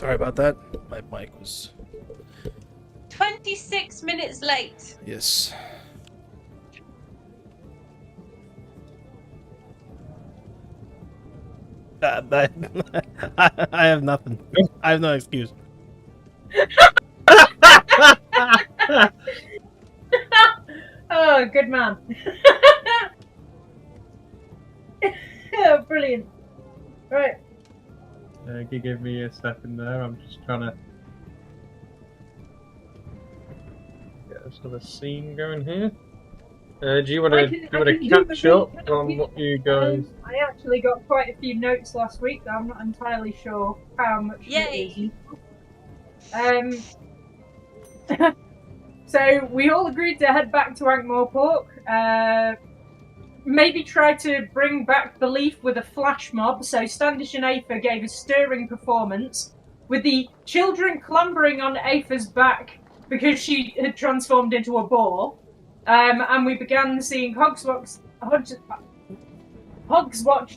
Sorry about that. My mic was... 26 minutes late. Yes. I have nothing. I have no excuse. Oh, good man. Oh, brilliant. Right. Can you give me a second there? I'm just trying to get a sort of scene going here. Do you want to catch up on what you guys? I actually got quite a few notes last week that I'm not entirely sure how much it is. So we all agreed to head back to Ankh-Morpork. Maybe try to bring back belief with a flash mob. So Standish and Aether gave a stirring performance, with the children clambering on Aether's back because she had transformed into a boar. And we began seeing Hogswatch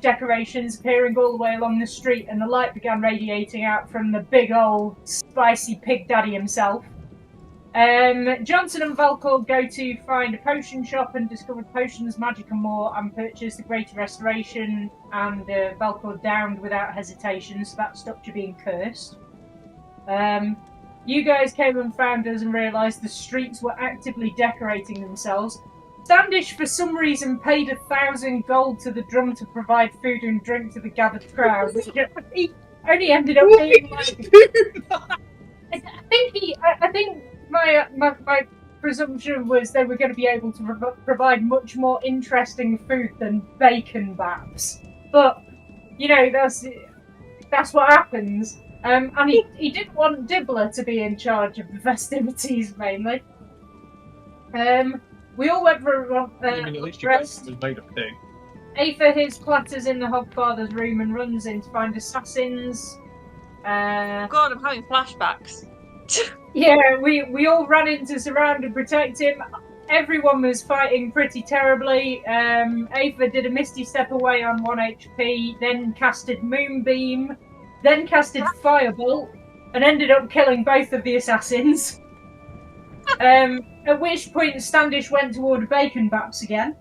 decorations appearing all the way along the street, and the light began radiating out from the big old spicy pig daddy himself. Johnson and Valkor go to find a potion shop and discovered potions, magic and more, and purchased the Greater Restoration, and Valkor downed without hesitation, so that stopped you being cursed. You guys came and found us and realised the streets were actively decorating themselves. Standish, for some reason, paid 1,000 gold to the drum to provide food and drink to the gathered crowd, which only ended up being like... I think my presumption was they were going to be able to provide much more interesting food than bacon baps. But, you know, that's what happens. And he didn't want Dibbler to be in charge of the festivities, mainly. We all went for a at least you guys made a pig. Aether his clatters in the Hogfather's room and runs in to find assassins. God, I'm having flashbacks. Yeah, we all ran in to surround and protect him. Everyone was fighting pretty terribly. Aether did a Misty Step away on 1 HP, then casted Moonbeam, then casted Firebolt, and ended up killing both of the assassins. At which point Standish went toward Bacon Baps again.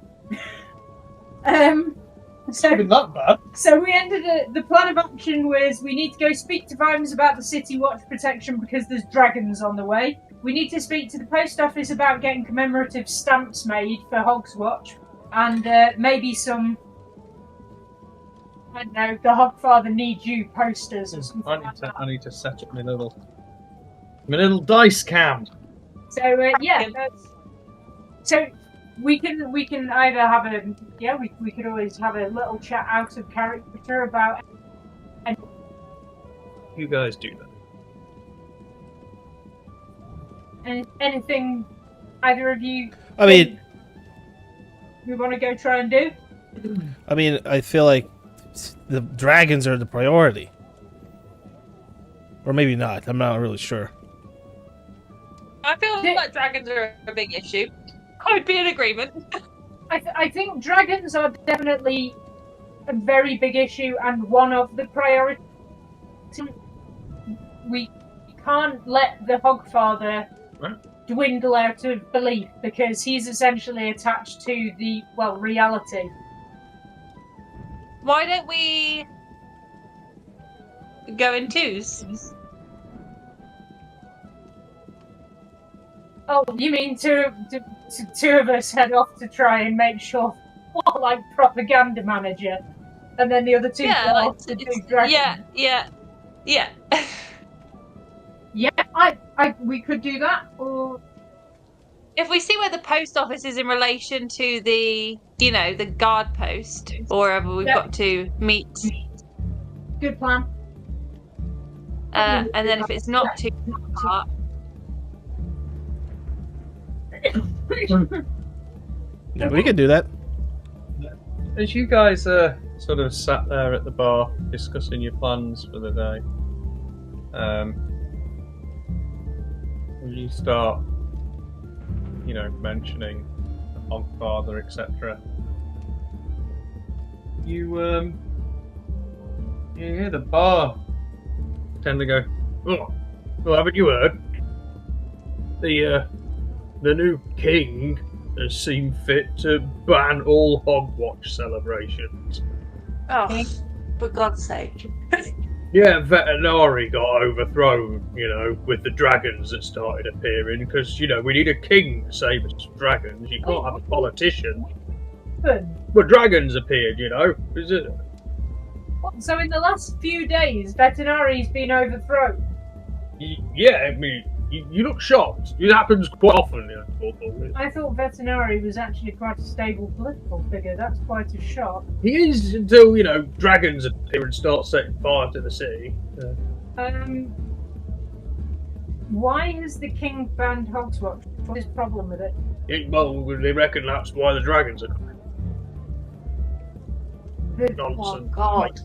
It's not been that bad. So we ended the plan of action was we need to go speak to Vimes about the City Watch protection because there's dragons on the way. We need to speak to the post office about getting commemorative stamps made for Hogswatch, and maybe some, I don't know, the Hogfather needs you posters or something I need to set up my little dice cam. So yeah, so we can either have we could always have a little chat out of character about. You guys do that. Anything either of you? I mean, we want to go try and do. I mean, I feel like the dragons are the priority, or maybe not. I'm not really sure. I feel like dragons are a big issue. I would be in agreement. I think dragons are definitely a very big issue and one of the priorities. We can't let the Hogfather dwindle out of belief because he's essentially attached to the, reality. Why don't we go in twos? Oh, you mean two of us head off to try and make sure, like propaganda manager, and then the other two go off to do dragon. Yeah. Yeah, we could do that, or if we see where the post office is in relation to the, the guard post, or wherever we've got to meet. Good plan. And then if it's not too far. Yeah, we could do that. As you guys sort of sat there at the bar discussing your plans for the day, you start, mentioning the Hogfather, etc. You hear the bar tend to go, Oh, well, haven't you heard? The new king has seen fit to ban all Hogwatch celebrations. Oh, for God's sake. Yeah, Vetinari got overthrown, with the dragons that started appearing, because, we need a king to save us from dragons. You can't have a politician. But dragons appeared, Is it? So in the last few days, Vetinari's been overthrown? Yeah, I mean, you look shocked. It happens quite often. I thought Vetinari was actually quite a stable political figure. That's quite a shock. He is until, dragons appear and start setting fire to the city. Why has the king banned Hogswatch? What's his problem with it? Well, they reckon that's why the dragons are coming. Nonsense. Oh, God.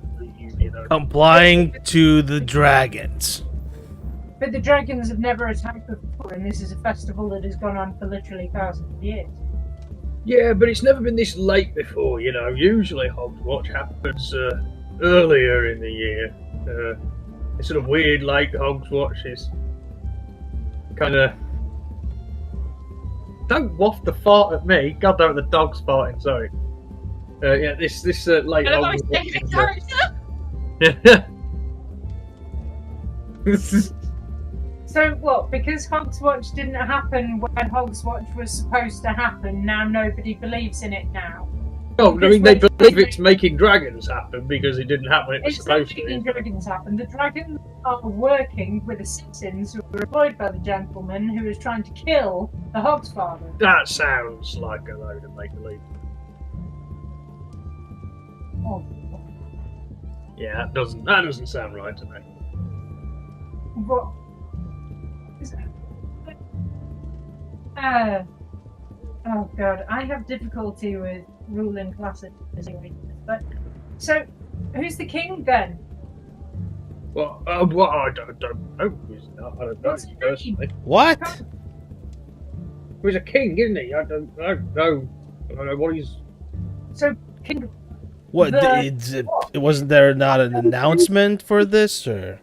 Complying to the dragons. But the dragons have never attacked before, and this is a festival that has gone on for literally thousands of years. Yeah, but it's never been this late before, Usually Hogswatch happens earlier in the year. It's sort of weird late Hogswatch is kind of... Don't waft the fart at me. God damn it, the dog's farting, sorry. Yeah, this late Hogswatch... So what, because Hogswatch didn't happen when Hogswatch was supposed to happen, now nobody believes in it now? No, I mean, they believe it's making dragons happen because it didn't happen when it was supposed to. It's not making dragons happen. The dragons are working with the citizens who were employed by the gentleman who was trying to kill the Hogsfather. That sounds like a load of make-believe. Oh. Yeah, that doesn't sound right to me. What? Oh god, I have difficulty with ruling classes anyway. But so, who's the king then? Well, I don't know. Who's that? I don't know personally. What? He's a king, isn't he? I don't know. I don't know what he's. So, king. What? Wasn't there not an announcement for this, or?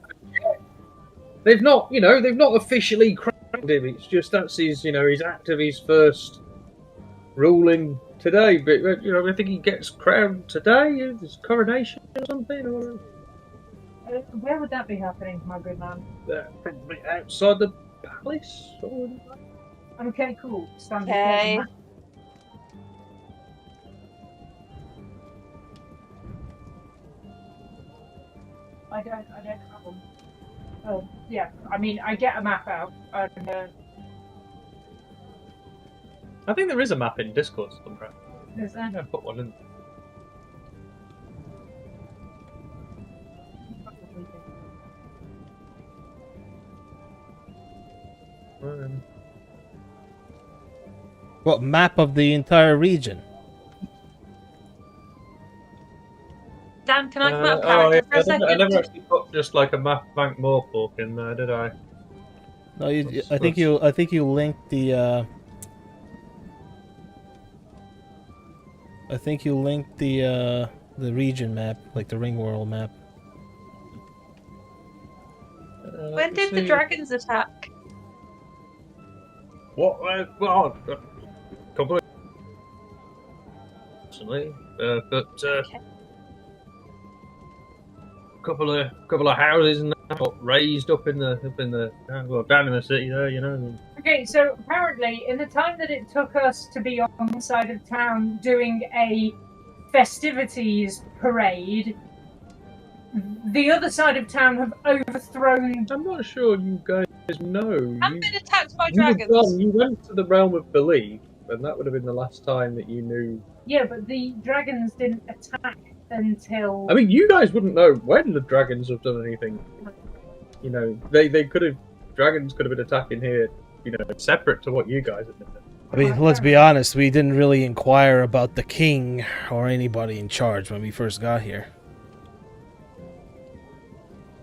They've not officially crowned him. It's just that's his act of his first ruling today. But I think he gets crowned today. His coronation or something. Or where would that be happening, my good man? Probably outside the palace. Okay, cool. Stand Okay. I don't have them. Oh, yeah. I mean, I get a map out. And, I think there is a map in Discord somewhere. there's that. I put one in. What, map of the entire region? Dan, can I come out of character for a second? I never actually put just like a map bank Moorpork in there, did I? No, I think you linked the. I think you linked the region map, like the Ringworld map. When did the dragons attack? What? Well, a couple of recently, but Okay. couple of houses and that got raised up in the down in the city there, Okay, so apparently, in the time that it took us to be on the side of town doing a festivities parade, the other side of town have overthrown. I'm not sure you guys know. I've been attacked by You dragons. went to the realm of belief, and that would have been the last time that you knew. Yeah, but the dragons didn't attack until. I mean, you guys wouldn't know when the dragons have done anything. They could have. Dragons could have been attacking here, separate to what you guys have been doing. I mean, let's be honest, we didn't really inquire about the king or anybody in charge when we first got here.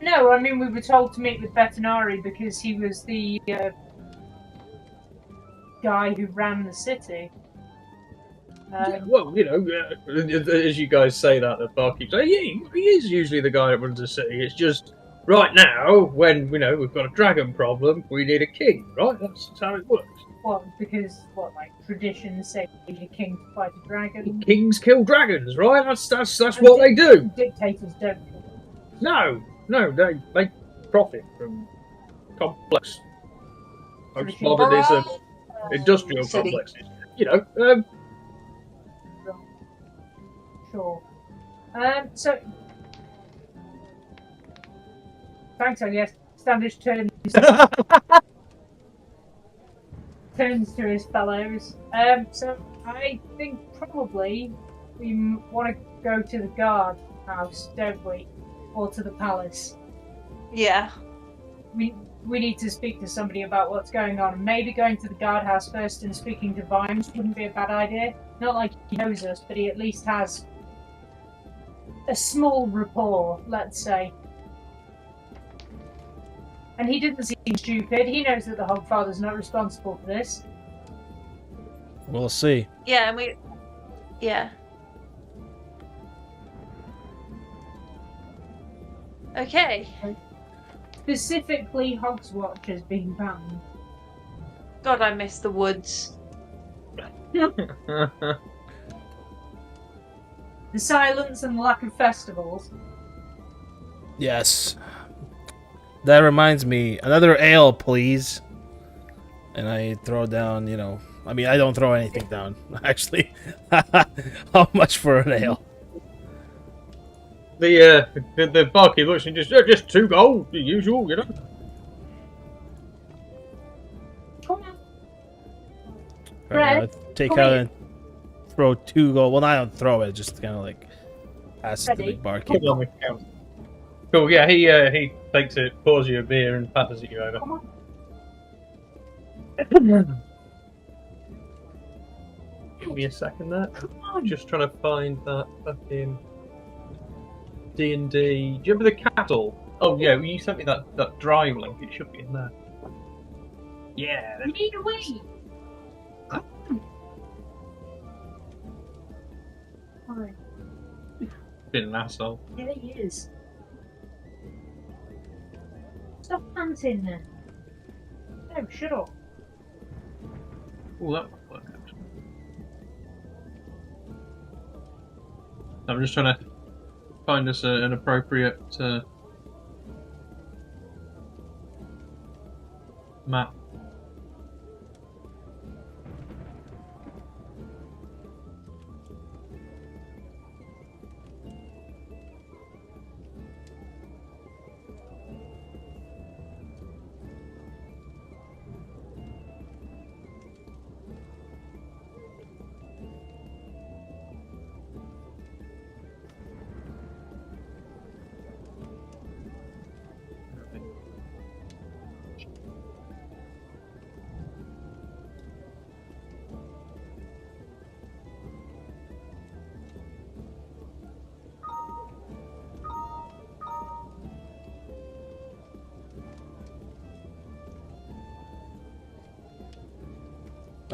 No, I mean, we were told to meet with Vetinari because he was the guy who ran the city. Well, as you guys say that, the barkeep say, he is usually the guy that runs the city. It's just right now, when we've got a dragon problem, we need a king, right? That's how it works. What? Because like traditions say a king to fight a dragon. Kings kill dragons, right? That's what they do. Dictators don't. No, they make profit from complex postmodernism, industrial City. complexes. Sure. So, thanks, I guess. Standish turns to his fellows. So I think probably we want to go to the guard house, don't we, or to the palace? Yeah. We need to speak to somebody about what's going on. Maybe going to the guardhouse first and speaking to Vimes wouldn't be a bad idea. Not like he knows us, but he at least has a small rapport, let's say. And he didn't seem stupid. He knows that the Hogfather's not responsible for this. We'll see. Yeah, and yeah. Okay. Specifically, Hogswatch has been banned. God, I miss the woods. The silence and the lack of festivals. Yes. That reminds me, another ale, please. And I throw down, I mean, I don't throw anything down, actually. How much for an ale? The barkeep looks and just 2 gold, the usual, Come on. Right, take out and throw 2 gold. Well, I don't throw it, just kind of like pass it to the barkeep. Put it on the count. Cool, yeah, he takes it, pours you a beer and passes it you over. Come on. Give me a second there. I'm just trying to find that fucking D&D. Do you remember the castle? Oh yeah, you sent me that drive link. It should be in there. Yeah. We need a way. Alright. Been an asshole. Yeah, he is. Stop panting then. No, shut up. Oh, that might work actually. I'm just trying to find us an appropriate map.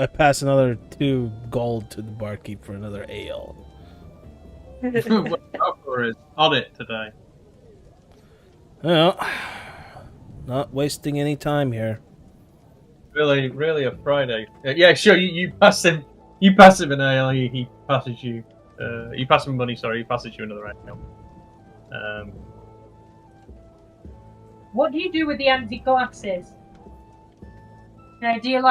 I pass another 2 gold to the barkeep for another ale. What offer is on it today? Well, not wasting any time here. Really a Friday. Yeah, sure. You pass him. You pass him an ale. He passes you. You pass him money. Sorry, he passes you another ale. What do you do with the empty glasses? Do you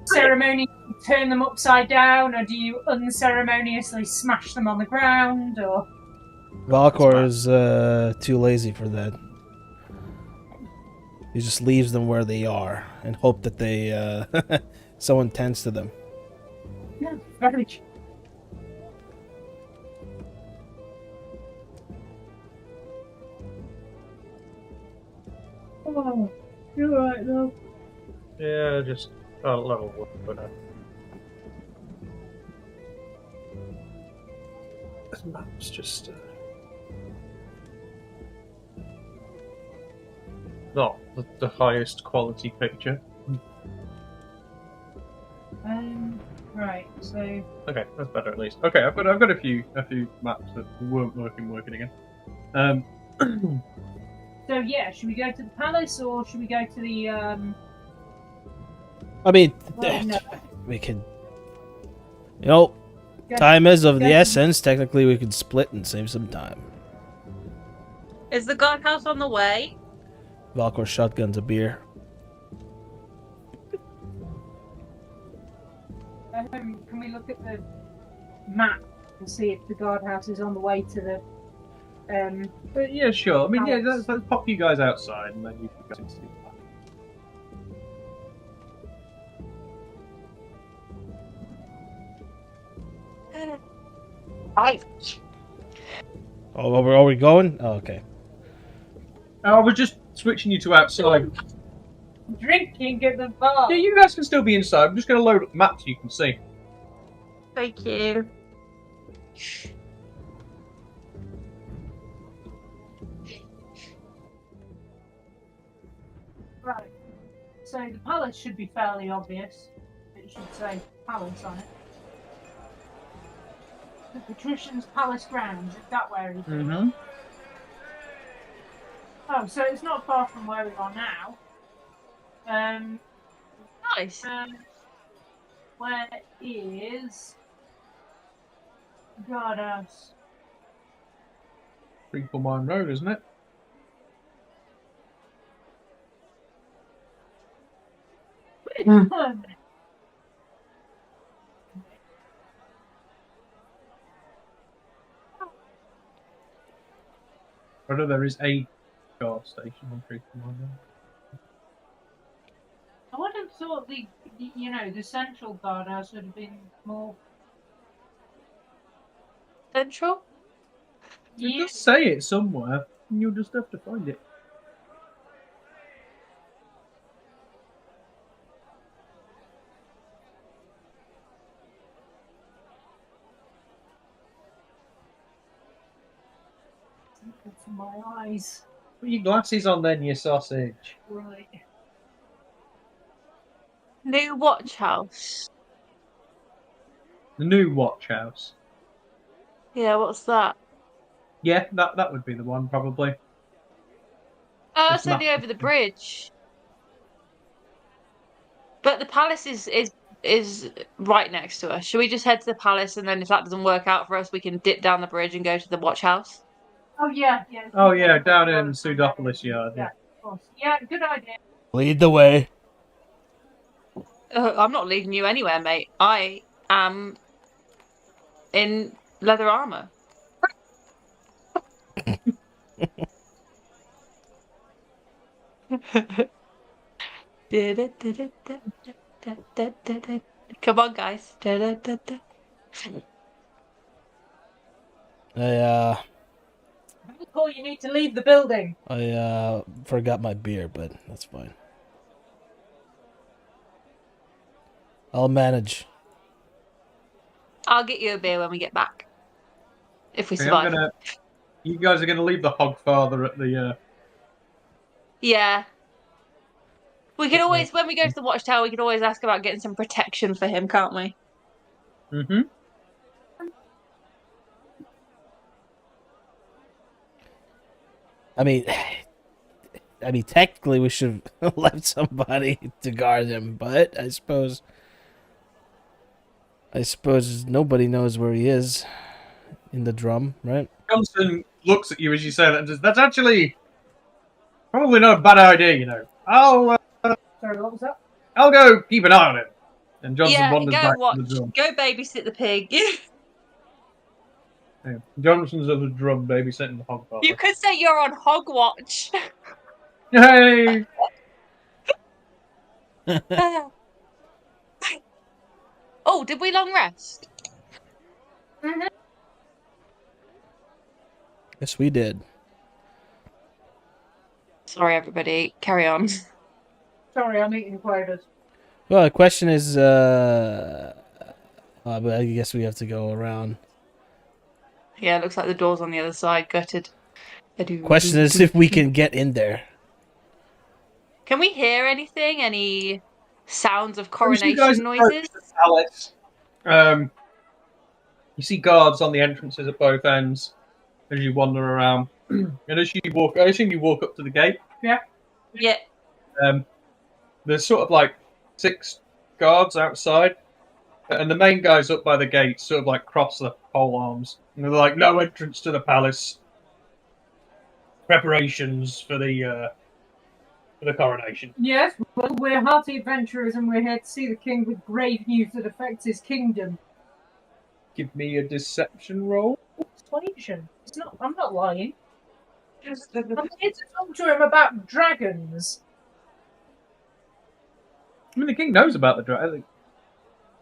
ceremonially turn them upside down, or do you unceremoniously smash them on the ground, or? Valkor is too lazy for that. He just leaves them where they are and hope that they someone tends to them. No, very true. Oh, you're right though. Yeah, just level 1 for now. This map's just not the highest quality picture. Right. So. Okay, that's better at least. Okay, I've got a few maps that weren't working again. So yeah, should we go to the palace or should we go to the? I mean, Well, no. we could. You know, Go- time is of go the to- essence. Technically, we could split and save some time. Is the guardhouse on the way? Valkor shotguns a beer. Can we look at the map and see if the guardhouse is on the way to the? Yeah, sure. I mean, yeah, let's pop you guys outside and then you can go and see. Oh, are we going? Oh, okay. I was just switching you to outside. Drinking at the bar. Yeah, you guys can still be inside. I'm just going to load up the map so you can see. Thank you. Right. So the palace should be fairly obvious. It should say palace on it. The Patrician's Palace grounds. Is that where it is? Mm-hmm. Oh, so it's not far from where we are now. Nice. Where is guardhouse? Triple Mine Road, isn't it? I know there is a guard station on Triple Mine Road. I would have thought the central guardhouse would have been more. Central? It does say it somewhere, and you'll just have to find it. Good for my eyes. Put your glasses on then, you sausage. Right. New watch house. The new watch house. Yeah, what's that? Yeah, that would be the one, probably. Oh, It's it's only not- over the bridge. But the palace is right next to us. Should we just head to the palace and then if that doesn't work out for us, we can dip down the bridge and go to the watch house? Oh yeah, yeah. Oh yeah, down in Pseudopolis Yard. Yeah, of course. Yeah, good idea. Lead the way. I'm not leading you anywhere, mate. I am in leather armor. Come on, guys. Paul, you need to leave the building. I forgot my beer, but that's fine. I'll manage. I'll get you a beer when we get back. If we Okay, survive. you guys are gonna leave the Hogfather at the. Yeah. We can always, when we go to the watchtower, we can always ask about getting some protection for him, can't we? Mm-hmm. I mean, technically we should have left somebody to guard him, but I suppose nobody knows where he is in the drum, right? Johnson looks at you as you say that and says, "That's actually probably not a bad idea, you know. Sorry, what was that? I'll go keep an eye on him." And Johnson Yeah, wanders go back watch. to the drum. Go babysit the pig. Yeah. Johnson's at the drum, babysitting the Hogfather. You could say you're on Hogwatch. Hey! Oh, did we long rest? Yes, we did. Sorry, everybody. Carry on. Sorry, I'm eating quavers. Well, the question is, but I guess we have to go around. Yeah, it looks like the door's on the other side, gutted. Question is if we can get in there. Can we hear anything? Any sounds of As you guys coronation approach noises? the palace, you see guards on the entrances at both ends as you wander around. And as you walk, I assume you walk up to the gate. Yeah. There's sort of like 6 guards outside, and the main guys up by the gate sort of like cross their pole arms, and they're like, "No entrance to the palace. Preparations for the coronation." Yes, well, we're hearty adventurers and we're here to see the king with grave news that affects his kingdom. Give me a deception roll. Persuasion. I'm not lying. I'm here to talk to him about dragons. I mean, the king knows about the dragon.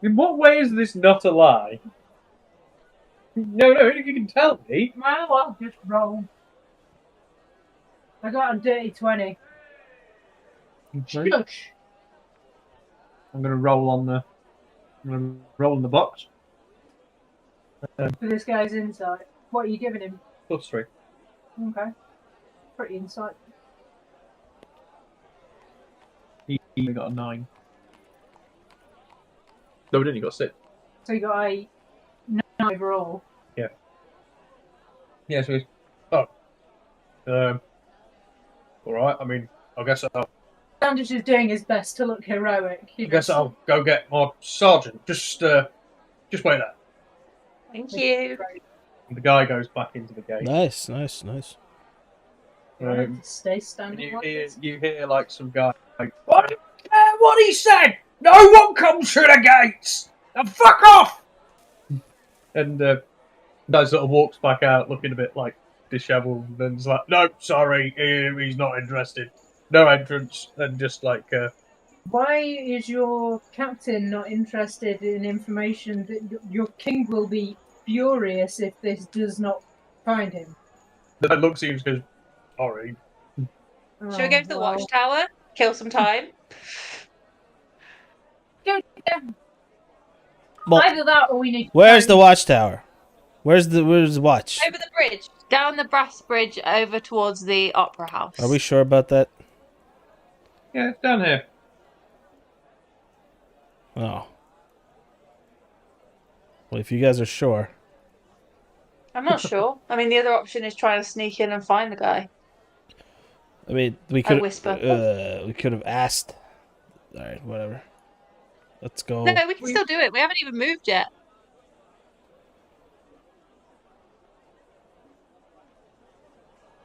In what way is this not a lie? No, if you can tell me. Well, I'll just roll. I got a dirty 20. Shush. I'm gonna roll on the. I'm gonna roll in the box. For this guy's insight. What are you giving him? +3. Okay. Pretty insight. He only got a 9. No, he didn't. He got 6. So you got a 9 overall. Yeah, so he's. Oh. Alright, I mean, I guess Sanders is doing his best to look heroic. I'll go get my sergeant. Just wait there. Thank you. And the guy goes back into the gate. Nice. Stay standing. You hear like some guy like, what he said? No one comes through the gates! Now fuck off! And guy sort of walks back out looking a bit like dishevelled and is like, no, sorry, he's not interested. No entrance. And just like Why is your captain not interested in information that your king will be furious if this does not find him? the man looks at you and goes, sorry. Should we go to the watchtower? Kill some time? Well, Either that or we need to where's the watchtower? Where's the watch? Over the bridge. Down the brass bridge over towards the opera house. Are we sure about that? Yeah, it's down here. Oh. Well, if you guys are sure. I'm not sure. I mean, the other option is trying to sneak in and find the guy. I mean, we I could whisper. we could have asked. All right, whatever. Let's go. No, we can still do it. We haven't even moved yet.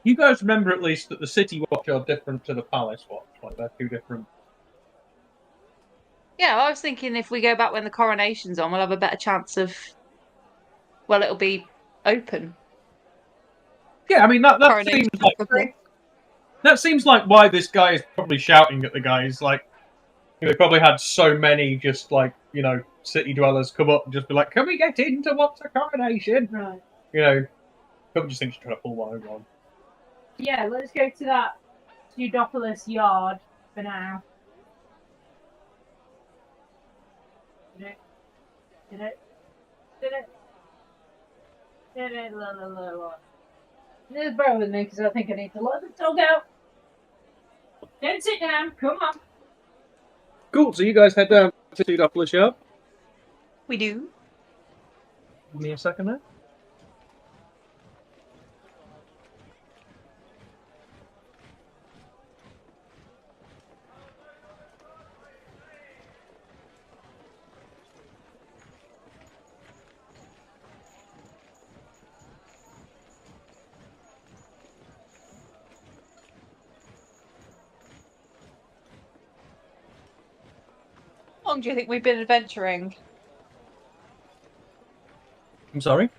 You guys remember at least that the city watch are different to the palace watch. Like they're 2 different. Yeah, I was thinking if we go back when the coronation's on, we'll have a better chance of. Well, it'll be open. Yeah, I mean that Coronation seems like that seems like why this guy is probably shouting at the guys. Like, they probably had so many just like city dwellers come up and just be like, "Can we get in to watch the coronation?" Right. Probably just think she's trying to pull one over on. Yeah, let's go to that Pseudopolis yard for now. Did it? Just bear with me because I think I need to let the dog out. Don't sit down, come on. Cool. So you guys head down to Pseudopolis yard. We do. Give me a second there. How long do you think we've been adventuring? I'm sorry.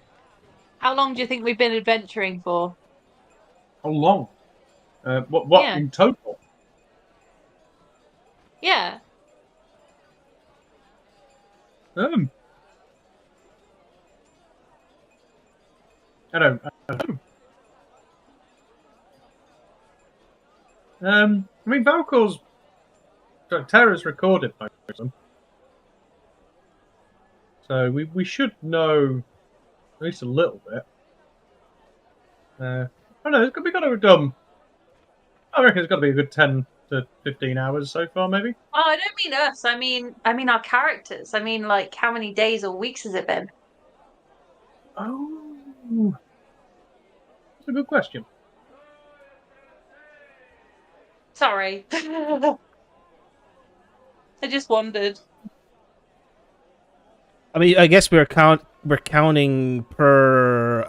How long do you think we've been adventuring for? How long? What Yeah. in total? Yeah. I don't know. I mean, Valkor's Terra's recorded most of them, so we should know at least a little bit. I don't know. We got to have done. I reckon it's got to be a good 10 to 15 hours so far, maybe. Oh, I don't mean us. I mean our characters. I mean, like, how many days or weeks has it been? Oh, that's a good question. Sorry. I just wondered. I mean, I guess we're counting per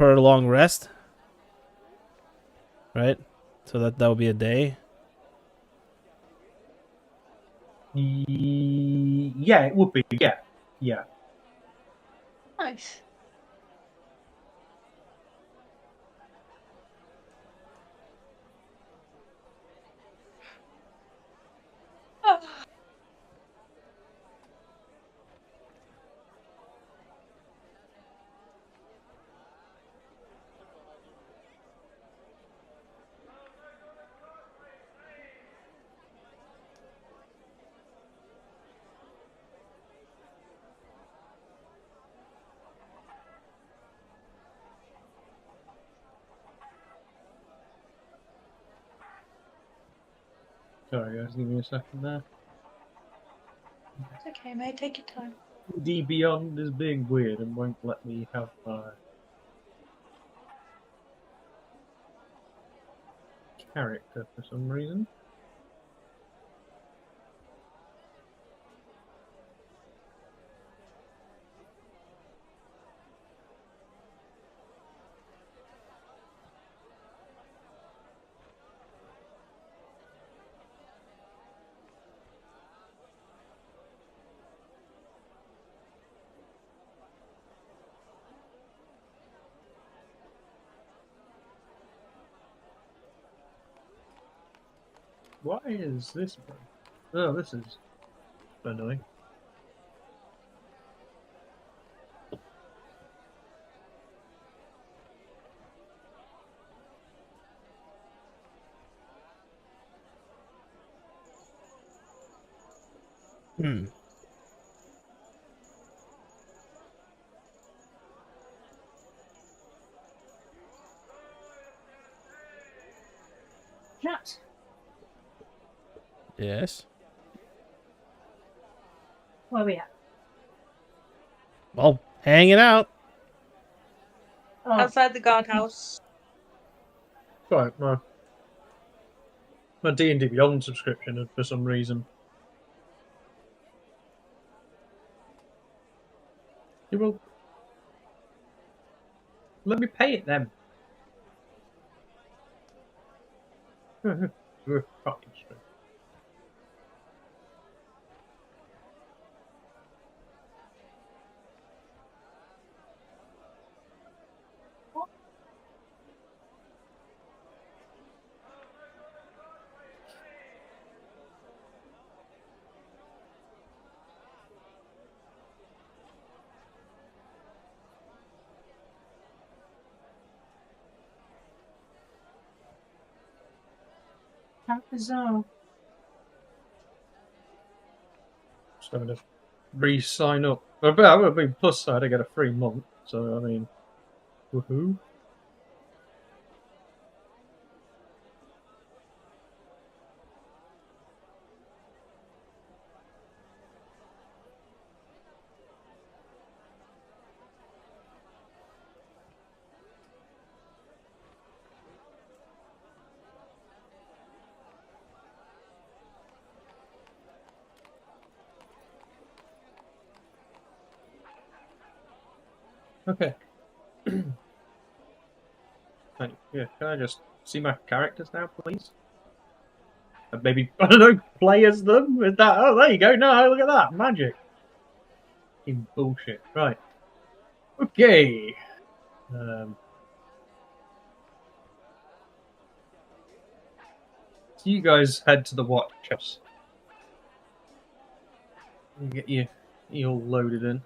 long rest, right? So that would be a day. Yeah, it would be. Yeah, yeah. Nice. Oh. Sorry, guys, give me a second there. It's okay, mate. Take your time. DNDBeyond is being weird and won't let me have my character for some reason. Why is this one? Oh, this is annoying. Hmm. Chat. Yes. Where are we at? Well, hanging out. Oh, Outside the guardhouse. Right, my D&D Beyond subscription for some reason. You will let me pay it then. We're fucking straight. how bizarre. Just having to re-sign up. I mean, plus I had to get a free month, so I mean, woohoo! Okay. Yeah, can I just see my characters now, please? And maybe, I don't know, play as them? Is that, oh, there you go. No, look at that. Magic. Fucking bullshit. Right. Okay. So you guys head to the watch house. And get you all loaded in.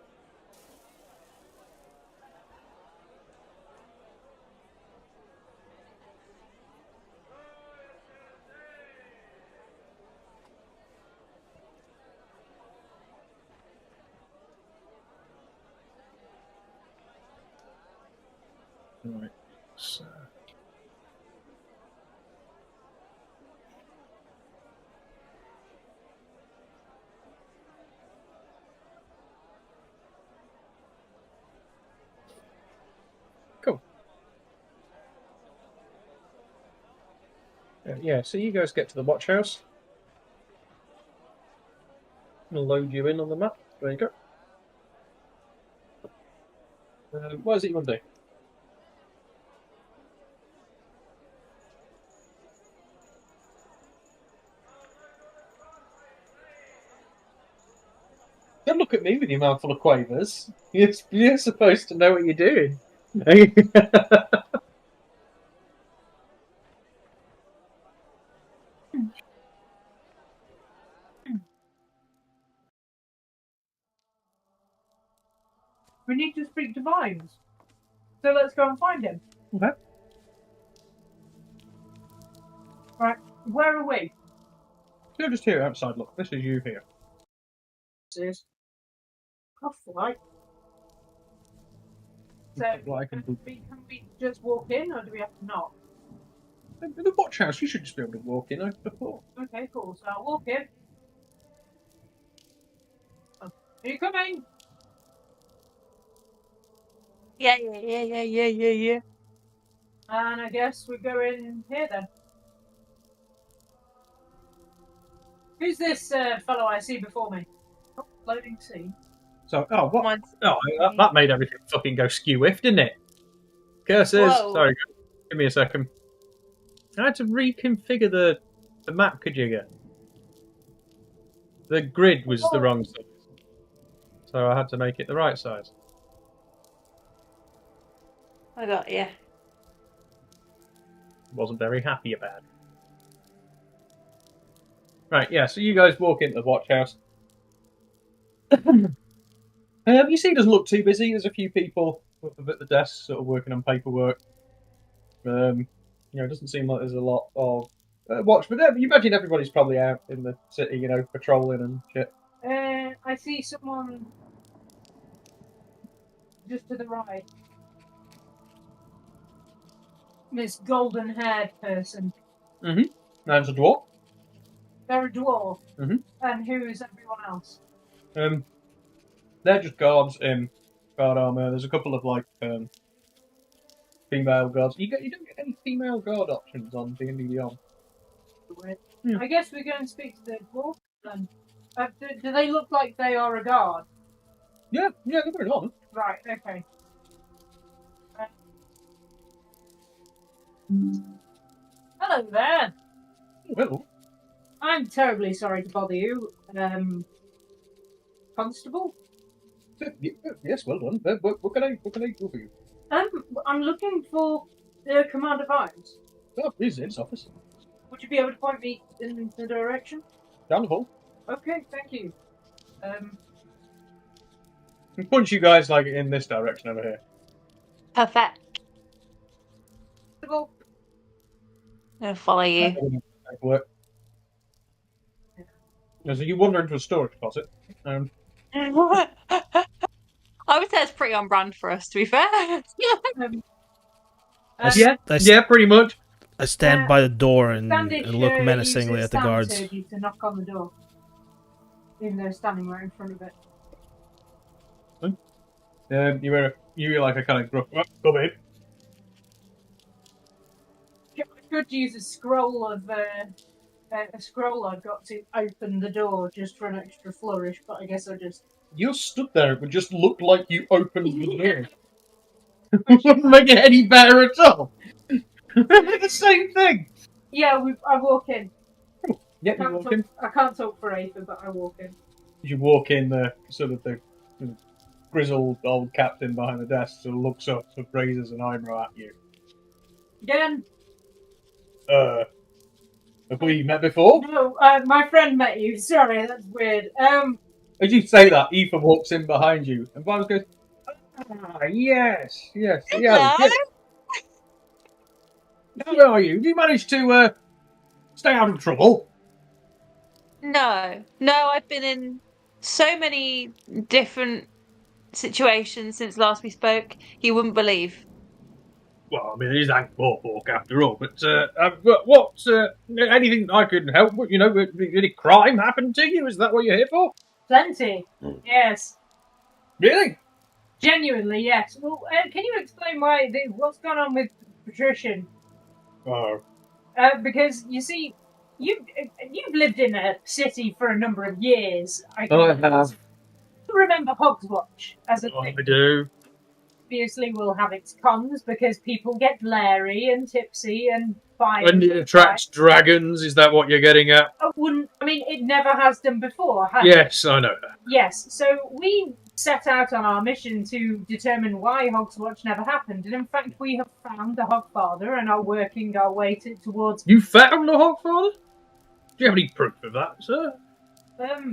Right. So. Cool. Yeah, so you guys get to the watch house. I'm going to load you in on the map. There you go. What is it you want to do? Don't look at me with your mouth full of quavers. You're supposed to know what you're doing. We need to speak to Vines. So let's go and find him. Okay. Right, where are we? You're just here outside, look. This is you here. This is off light. So Like can we just walk in, or do we have to knock? the watch house, you should just be able to walk in over the floor. Okay, cool. So I'll walk in. Oh, are you coming? Yeah. And I guess we go in here then. Who's this fellow I see before me? Oh, loading scene. So, oh, what? Mine's- Oh, that made everything fucking go skew-whiffed, didn't it? Curses. Whoa. Sorry, give me a second. I had to reconfigure the map, could you get? The grid was the wrong size. So I had to make it the right size. I got you. Wasn't very happy about it. Right, yeah, so you guys walk into the watch house. You see it doesn't look too busy. There's a few people up at the desk sort of working on paperwork. It doesn't seem like there's a lot of watch, but you imagine everybody's probably out in the city, patrolling and shit. I see someone just to the right. This golden-haired person. Name's a dwarf. They're a dwarf. Mhm. And who is everyone else? They're just guards in guard armor. There's a couple of female guards. You don't get any female guard options on DNDBeyond. Yeah. I guess we go and speak to the dwarf then. Do they look like they are a guard? Yeah, they're very on. Right, okay. Hello there. Well, I'm terribly sorry to bother you. Constable? yes, well done. What can I do for you? I'm looking for Commander Vines. Oh, he's in his office. Would you be able to point me in the direction? Down the hall. Okay, thank you. He punch you guys in this direction over here. Perfect. Constable? I'll follow you. Work. So you wander into a storage closet. I would say it's pretty on brand for us, to be fair. Yeah, pretty much. I stand by the door and Standish look menacingly uses at the guards. thaumaturgy to knock on the door. Even though standing right in front of it. You hear like a kind of gruff, "Oh, come in." I could use a scroll I've got to open the door just for an extra flourish, but I guess I just... You stood there, it would just look like you opened the door. It wouldn't make it any better at all. The same thing. Yeah, I walk in. Yeah, you walk in. I can't talk for Aether, but I walk in. You walk in, the grizzled old captain behind the desk sort of looks up, sort of raises an eyebrow at you. Again? Have we met before? No, my friend met you. Sorry, that's weird. As you say that, Aoife walks in behind you, and Vines goes, "Ah, yes. Yeah. How are you? Did you manage to stay out of trouble?" No, I've been in so many different situations since last we spoke. You wouldn't believe. Well, I mean, it is Ankh-Morpork after all, but anything I could help with? Any crime happened to you? Is that what you're here for? Plenty. Yes. Really? Genuinely, yes. Well, can you explain what's gone on with Patrician? Oh, Because you see, you've lived in a city for a number of years. I have. You remember Hogswatch as a thing. I do. Obviously, will have its cons because people get glary and tipsy and fight. And it attracts dragons. Is that what you're getting at? I mean, it never has done before. Yes, I know that. Yes. So we set out on our mission to determine why Hogswatch never happened, and in fact, we have found the Hogfather and are working our way towards. You found the Hogfather? Do you have any proof of that, sir?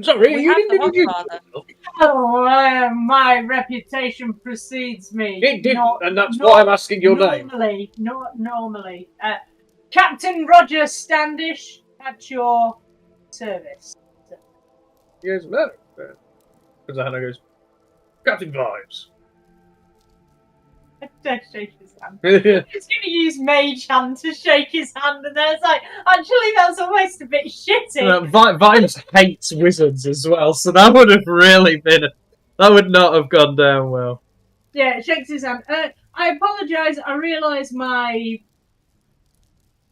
Sorry, We you have didn't the introduce Hogfather. yourself. My reputation precedes me. It didn't, and that's why I'm asking your name. Not normally. Captain Roger Standish, at your service. Yes, no. Because Hannah goes, Captain Vibes. Don't shake his hand. He's going to use Mage Hand to shake his hand, and then it's like, actually, that's almost a bit shitty. Vibes hates wizards as well, so that would have really been. That would not have gone down well. Yeah, shakes his hand. I apologise. I realise my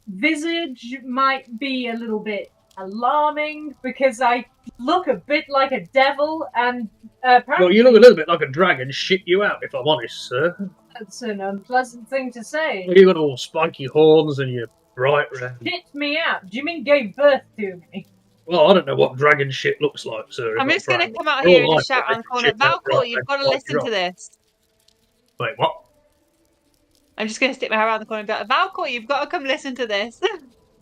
visage might be a little bit alarming because I look a bit like a devil, and apparently Well, you look a little bit like a dragon. Shit you out, if I'm honest, sir. that's an unpleasant thing to say. You got all spiky horns and you're bright red. Shit me out. Do you mean gave birth to me? Well, I don't know what dragon shit looks like, sir. I'm just going to come out You're here and like just shout that. around the corner, Shit, that Valcor, right, you've that got to right listen drop. to this. Wait, what? I'm just going to stick my head around the corner and be like, Valcor, you've got to come listen to this.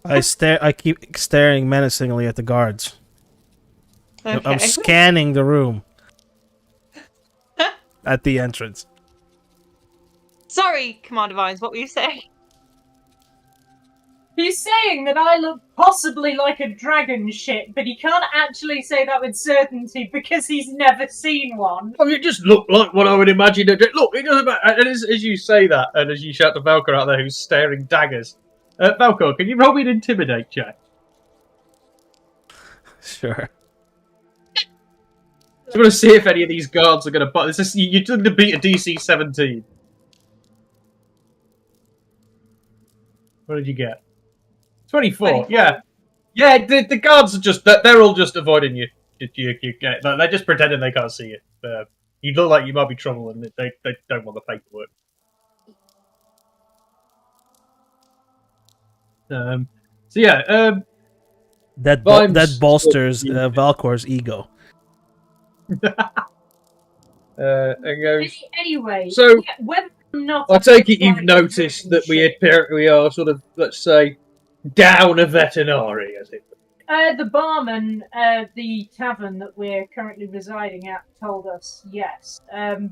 I keep staring menacingly at the guards. Okay. I'm scanning the room at the entrance. Sorry, Commander Vines, what were you saying? He's saying that I look possibly like a dragon shit, but he can't actually say that with certainty because he's never seen one. Well, you just look like what I would imagine. Look, it doesn't matter. And as you say that, and as you shout to Valcor out there who's staring daggers, Valcor, can you roll me an intimidate check? Sure. I'm going to see if any of these guards are going to buy this. You're going to beat a DC 17. What did you get? 24. 24. Yeah. Yeah, the guards are just, they're all just avoiding you. They're just pretending they can't see you. You look like you might be trouble and they don't want the paperwork. So yeah, That bolsters Valcor's ego. and goes, Anyway, so yeah, whether or not I take it you've noticed that we are sort of, let's say, down a veterinary, as it were. the barman, the tavern that we're currently residing at, told us yes,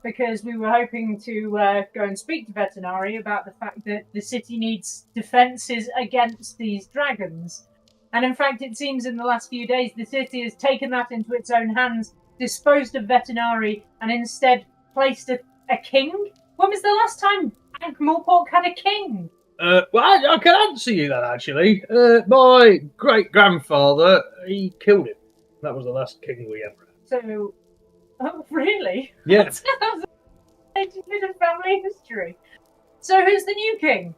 because we were hoping to go and speak to veterinary about the fact that the city needs defences against these dragons. And in fact, it seems in the last few days the city has taken that into its own hands, disposed of veterinary, and instead placed a king. When was the last time Ankh-Morpork had a king? Well, I can answer you that, actually. My great-grandfather, he killed him. That was the last king we ever had. So, oh, really? Yeah. That's a bit of family history. So who's the new king?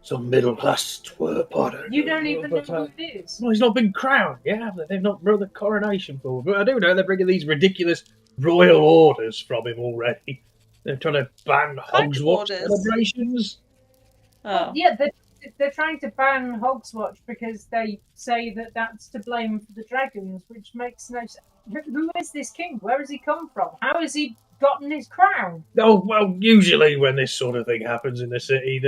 Some middle-class twerp, I don't know. You don't even know who it is. Well, he's not been crowned, yeah? They've not brought the coronation for him. But I do know they're bringing these ridiculous royal orders from him already. They're trying to ban Hogswatch celebrations. Oh. Yeah, they're trying to ban Hogswatch because they say that that's to blame for the dragons, which makes no sense. Who is this king? Where has he come from? How has he gotten his crown? Oh, well, usually when this sort of thing happens in the city,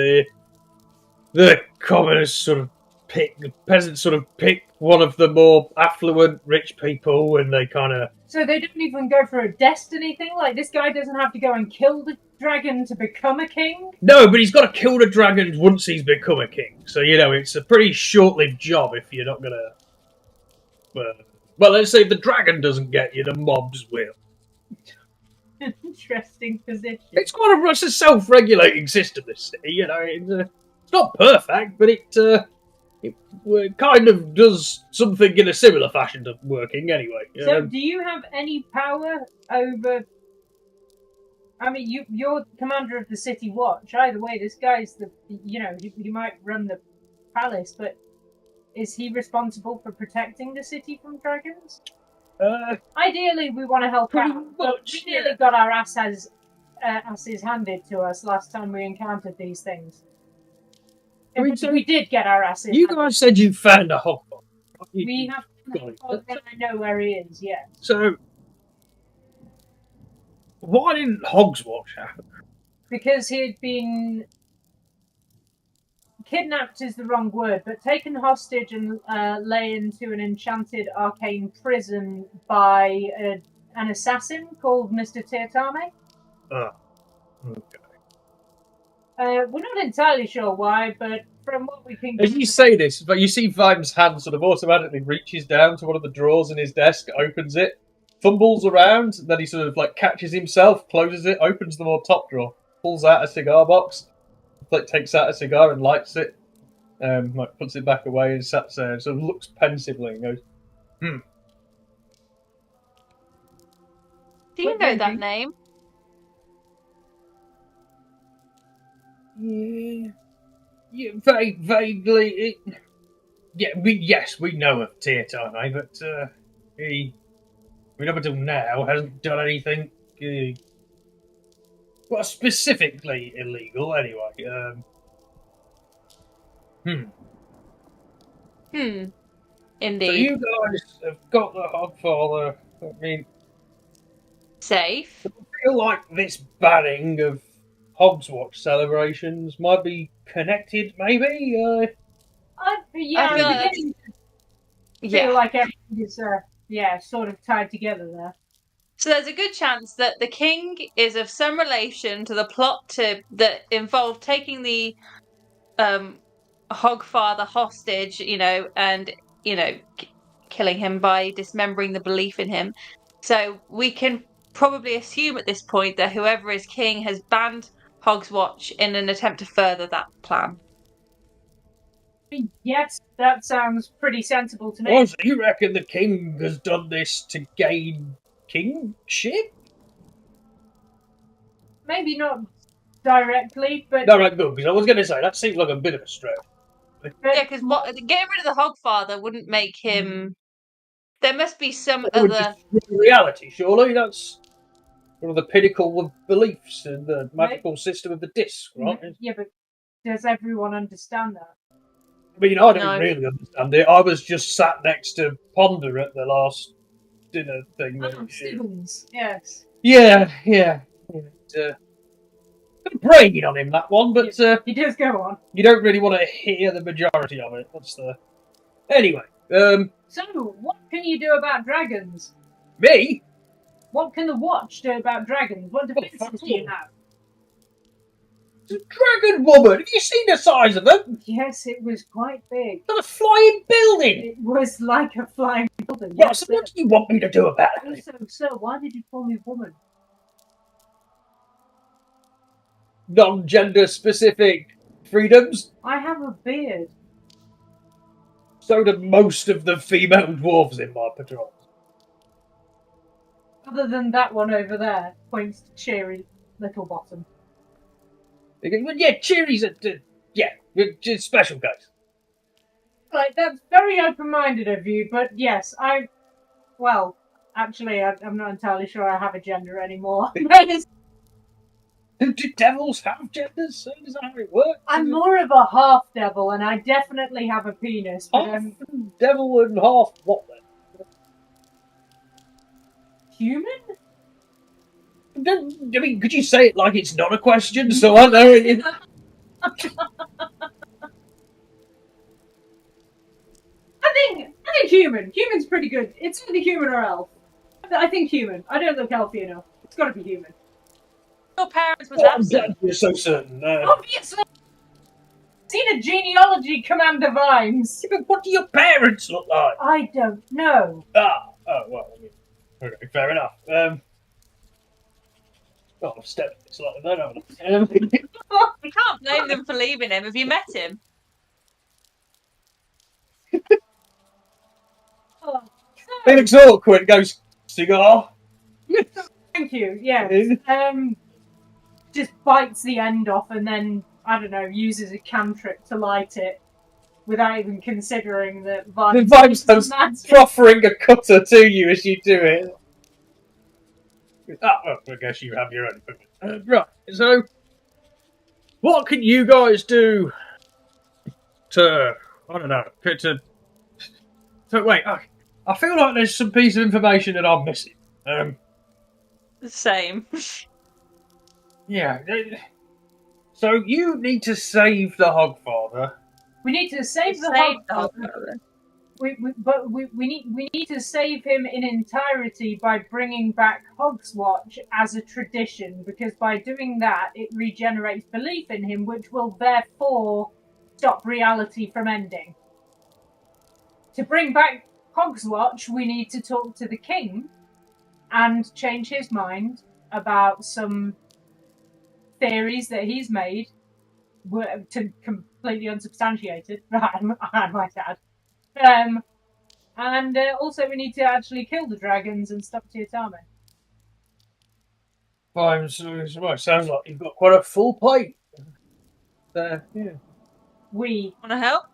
the commoners sort of the peasants sort of pick one of the more affluent rich people and they kind of... So they don't even go for a destiny thing? Like, this guy doesn't have to go and kill the dragon to become a king? No, but he's got to kill the dragon once he's become a king. So, you know, it's a pretty short-lived job if you're not going to... well, let's say if the dragon doesn't get you, the mobs will. Interesting position. It's quite a self-regulating system, this city, you know. It's not perfect, but it kind of does something in a similar fashion to working anyway. So, do you have any power over... I mean, you're commander of the city watch. Either way, this guy's the... You know, you might run the palace, but is he responsible for protecting the city from dragons? Ideally, we want to help Pretty out, but much, we nearly got our asses handed to us last time we encountered these things. I mean, so We did get our asses you handed. guys said you found a hogfather. We have and I know where he is, yes. So, why didn't Hogswatch happen? Because he had been kidnapped is the wrong word, but taken hostage and lay into an enchanted arcane prison by an assassin called Mr. Teotame. Oh, okay. We're not entirely sure why, but from what we can... As you say this, but you see Vime's hand sort of automatically reaches down to one of the drawers in his desk, opens it, fumbles around, and then he sort of like catches himself, closes it, opens the more top drawer, pulls out a cigar box, like takes out a cigar and lights it, like puts it back away and sits there and sort of looks pensively and goes, Do you know that name? Yeah, vaguely. Yes, we know of Teotame, but up until now hasn't done anything well specifically illegal. Anyway, Indeed. So you guys have got the Hogfather. I mean, Safe. I feel like this banning of Hogswatch celebrations might be connected, maybe. I feel like that's... feel like everything is sort of tied together there. So there's a good chance that the king is of some relation to the plot that involved taking the Hogfather hostage, and killing him by dismembering the belief in him. So we can probably assume at this point that whoever is king has banned Hogswatch in an attempt to further that plan. Yes, that sounds pretty sensible to me. Oh, so you reckon the king has done this to gain kingship? Maybe not directly, but... No, right, good, because I was going to say, that seems like a bit of a stretch. Yeah, because getting rid of the Hogfather wouldn't make him... There must be some other... reality, surely. That's one of the pinnacle of beliefs in the magical system of the disc, right? Yeah, but does everyone understand that? I mean, I don't really understand it. I was just sat next to Ponder at the last dinner thing. Stevens, yes. Yeah. Bragging on him, that one, but he does go on. You don't really want to hear the majority of it. That's the... Anyway, So, what can you do about dragons? Me? What can the Watch do about dragons? What defenses do you have? It's a dragon woman! Have you seen the size of it? Yes, it was quite big. It's a flying building! It was like a flying building. Right, yes, so what do you want me to do about it? So, why did you call me woman? Non-gender specific freedoms. I have a beard. So do most of the female dwarves in my patrol. Other than that one over there, points to Cheery Littlebottom. Yeah, Cheery's a special case. Like, that's very open-minded of you, but yes, well, actually, I'm not entirely sure I have a gender anymore. Do devils have genders? Is that how it works? I'm more of a half devil, and I definitely have a penis. But half devil and half what then? Human? I mean, could you say it like it's not a question? So I know it. I think human. Human's pretty good. It's either human or elf. I think human. I don't look elfy enough. It's got to be human. Your parents was absent. You're so certain. Obviously. Seen a genealogy, Commander Vimes. What do your parents look like? I don't know. Well, I mean, okay, fair enough. I've stepped slightly there, haven't I? We can't blame them for leaving him. Have you met him? He looks awkward. Goes, cigar. Thank you. Yeah. Just bites the end off and then I don't know, uses a cantrip to light it. without even considering that The Vibes Vibes was proffering a cutter to you as you do it. Well, I guess you have your own equipment. Right, so what can you guys do to, I don't know, wait, I feel like there's some piece of information that I'm missing. Same. Yeah, so you need to save the Hogfather. We need to save the Hogfather. We need to save him in entirety by bringing back Hogswatch as a tradition, because by doing that it regenerates belief in him, which will therefore stop reality from ending. To bring back Hogswatch, we need to talk to the king and change his mind about some theories that he's made, to completely unsubstantiated, I might add. And also we need to actually kill the dragons and stop Tiatame. Fine, so it sounds like you've got quite a full plate. There, yeah. We Want to help?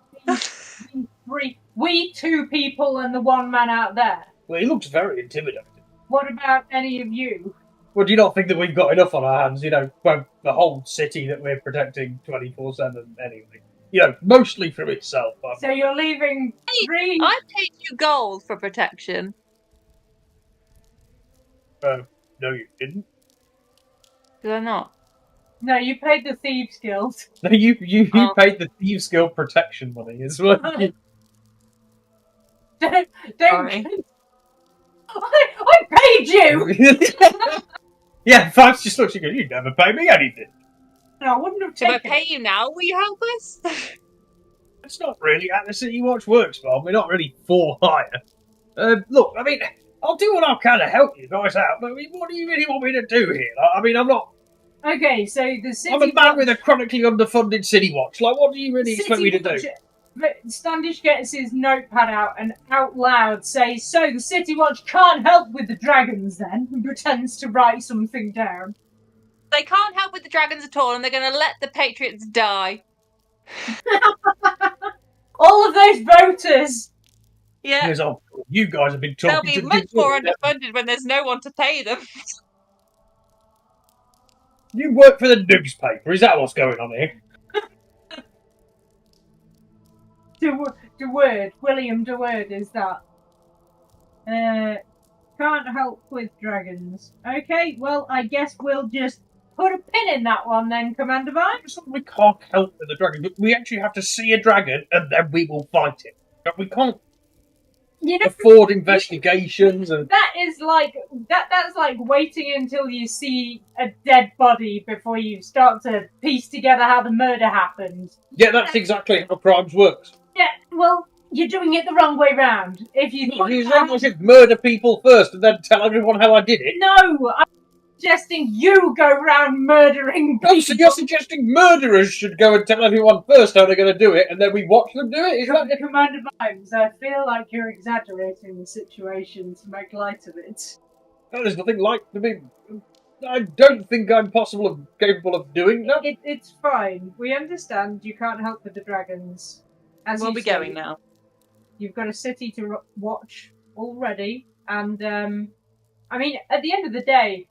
we two people and the one man out there. Well, he looks very intimidating. What about any of you? Well, do you not think that we've got enough on our hands? You know, well, the whole city that we're protecting 24/7 anyway. You know, mostly for itself. So you're leaving three... I paid you gold for protection. No, you didn't. Did I not? No, you paid the Thieves Guild. No, you paid the Thieves Guild protection money as well. don't Sorry. I paid you! Yeah, Vibes just looks at you. You never pay me anything. No, I wouldn't have If I taken pay you now, will you help us? It's not really how the City Watch works, Bob. We're not really for hire. Look, I mean, I'll do what I can to help you guys out, but I mean, what do you really want me to do here? I mean, I'm not... Okay, so the City I'm a man with a chronically underfunded City Watch. Like, what do you really expect me to do? But Standish gets his notepad out and out loud says, "So the City Watch can't help with the dragons then," and pretends to write something down. They can't help with the dragons at all, and they're going to let the Patriots die. All of those voters! Yeah. Yes, oh, you guys have been They'll talking be to... much more underfunded when there's no one to pay them. You work for the newspaper, is that what's going on here? William DeWord is that. Can't help with dragons. Okay, well, I guess we'll just put a pin in that one then, Commander Vibes. We can't help with the dragon. We actually have to see a dragon and then we will fight it. But we can't afford investigations and... That is like... That's like waiting until you see a dead body before you start to piece together how the murder happened. Yeah, that's exactly how crimes works. Yeah, well, you're doing it the wrong way round. If you I should murder people first and then tell everyone how I did it. No, I'm suggesting you go round murdering people. Oh, so you're suggesting murderers should go and tell everyone first how they're going to do it, and then we watch them do it? Is that... Commander Vibes, I feel like you're exaggerating the situation to make light of it. No, there's nothing like... I mean, I don't think I'm capable of doing that. It's fine. We understand you can't help with the dragons. As We'll you be say, going now. You've got a city to watch already, and I mean, at the end of the day,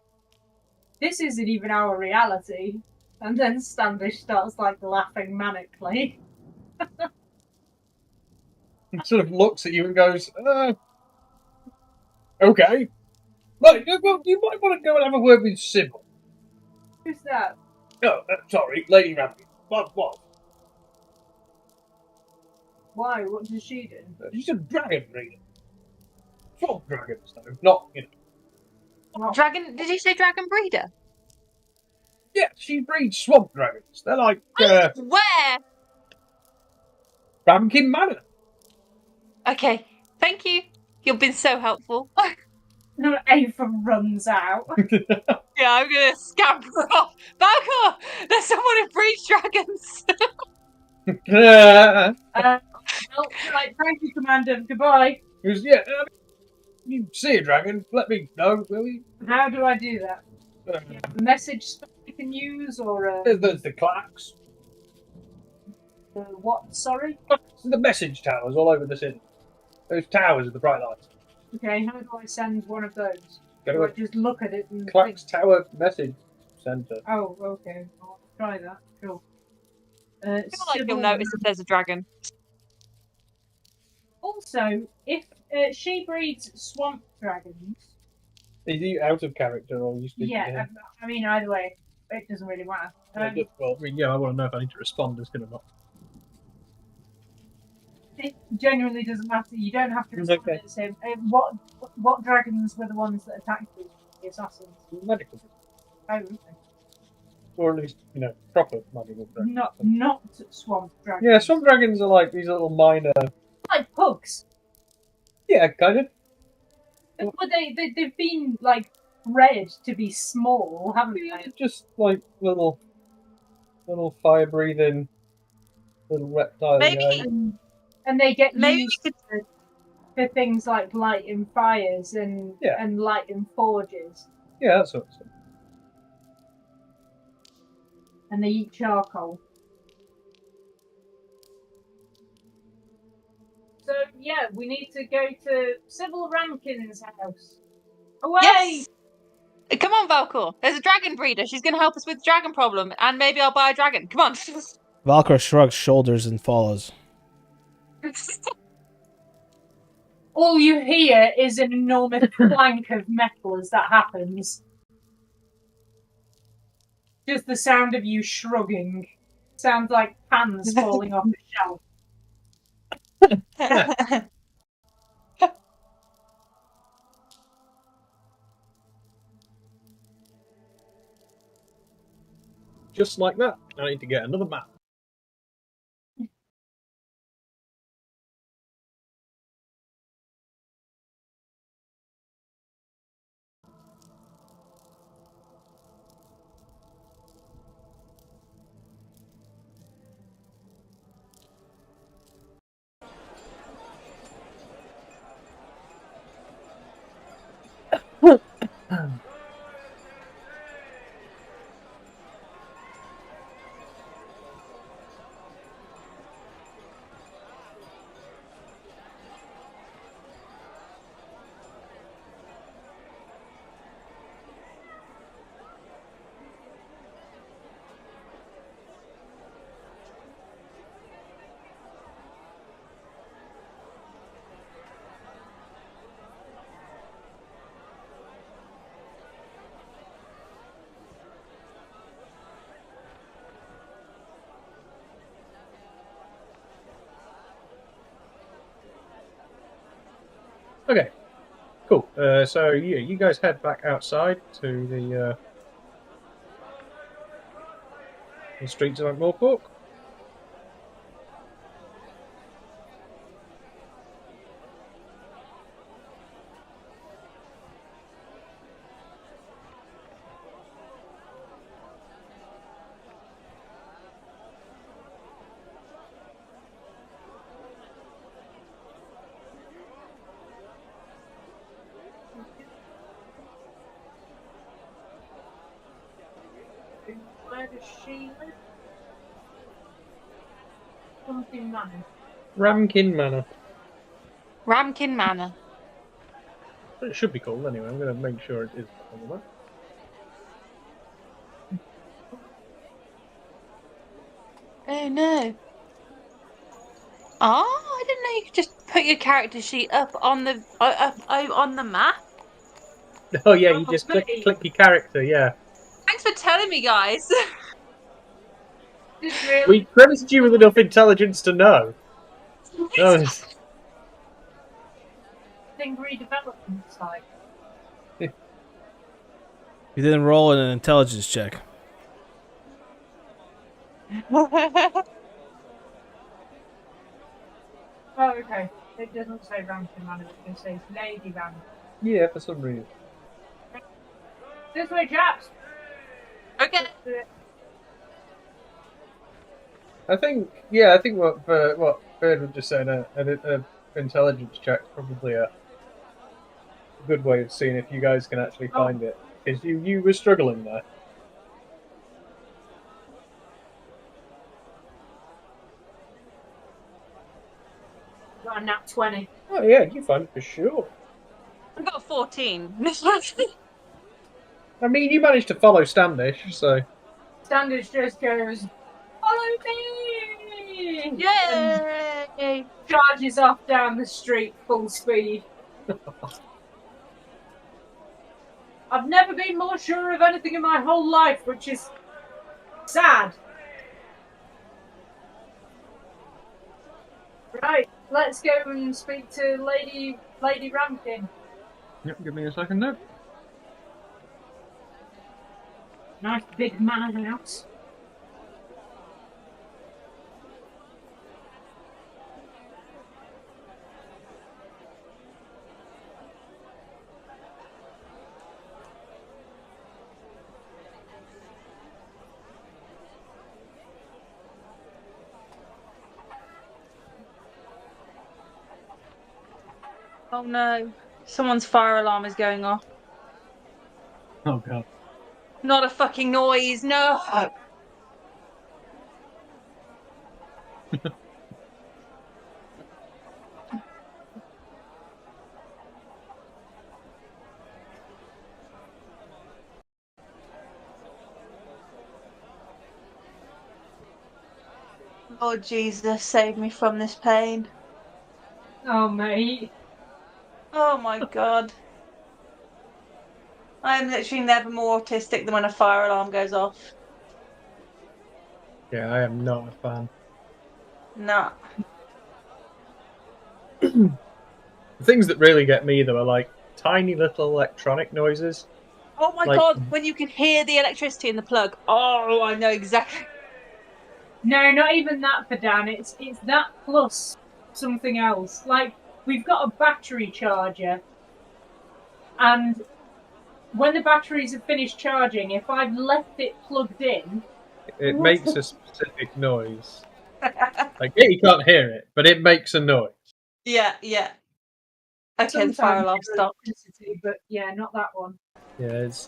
this isn't even our reality. And then Standish starts like laughing manically. He sort of looks at you and goes, okay. Well, you might want to go and have a word with Sybil. Who's that? Oh, sorry, Lady Ramsey. What? Why? What does she do? She's a dragon breeder. Swamp dragons, though. Not, Dragon? Did you say dragon breeder? Yeah, she breeds swamp dragons. They're like, Where? Ramkin Manor. Okay, thank you. You've been so helpful. No, Ava runs out. Yeah, I'm gonna scamper off. Back off! There's someone who breeds dragons. Well, right, thank you, Commander. Goodbye. He goes, yeah, you see a dragon, let me know, will you? How do I do that? A message you can use, or There's the clacks. What? Sorry. The message towers all over the city. Those towers with the bright lights. Okay, how do I send one of those? Go Do I to just look at it and a Clax Tower message center. Oh, okay. I'll try that. Sure. I feel like you'll Sybil- notice if there's a dragon. Also, if she breeds swamp dragons, Is he out of character or are you speaking to yeah, him? I mean, either way, it doesn't really matter. Well, I mean, yeah, I want to know if I need to respond as good or not. It genuinely doesn't matter. You don't have to respond Okay. to the same. What dragons were the ones that attacked you? The assassins. Medical. Oh, okay. Or at least, proper magical dragons. Not swamp dragons. Yeah, swamp dragons are like these little minor... like pugs. Yeah, kind of. But they've been like bred to be small, haven't they? Just like little fire-breathing little reptile Maybe- guys. And they get Maybe used for things like lighting fires and lighting forges. Yeah, that sort of stuff. And they eat charcoal. So yeah, we need to go to Sybil Rankin's house. Away! Yes! Come on, Valkor. There's a dragon breeder. She's going to help us with the dragon problem. And maybe I'll buy a dragon. Come on. Valkor shrugs shoulders and follows. All you hear is an enormous clank of metal as that happens. Just the sound of you shrugging. Sounds like pans falling off the shelf. Just like that. I need to get another map. Okay, cool. So yeah, you guys head back outside to the streets of Morpork. Where does she live? Something manor. Ramkin Manor. Ramkin Manor. It should be called anyway. I'm going to make sure it is on the map. Oh no. Oh, I didn't know you could just put your character sheet up on the on the map. Oh yeah, you just click your character. Yeah. Thanks for telling me, guys. We credited you with enough intelligence to know. Oh, Thing redevelopment side. You didn't roll an intelligence check. Oh, okay. It doesn't say Rankin Manor, it just says Lady Ram. yeah, for some reason. This way, chaps! Okay. I think what Bird was just saying, an intelligence check probably a good way of seeing if you guys can actually find it. Because you were struggling there. Got a nat 20. Oh yeah, you fine for sure. I've got a 14. I mean, you managed to follow Standish, so Standish just goes, "Follow me!" And Yay! charges off down the street full speed. I've never been more sure of anything in my whole life, which is sad. Right, let's go and speak to Lady Ramkin. yep, give me a second now. Nice big manor house. Oh no. Someone's fire alarm is going off. Oh god. Not a fucking noise, no! Lord Jesus, save me from this pain. Oh, mate. Oh my god. I'm literally never more autistic than when a fire alarm goes off. Yeah, I am not a fan. Nah. The things that really get me though are like tiny little electronic noises. Oh my Like- god, when you can hear the electricity in the plug. Oh, I know exactly. No, not even that for Dan. It's that plus something else. Like, we've got a battery charger, and when the batteries have finished charging, if I've left it plugged in, It makes a specific noise. Like, yeah, you can't hear it, but it makes a noise. Yeah, yeah. Okay, the sometimes fire alarm it's stopped. electricity, but yeah, not that one. Yeah, it's.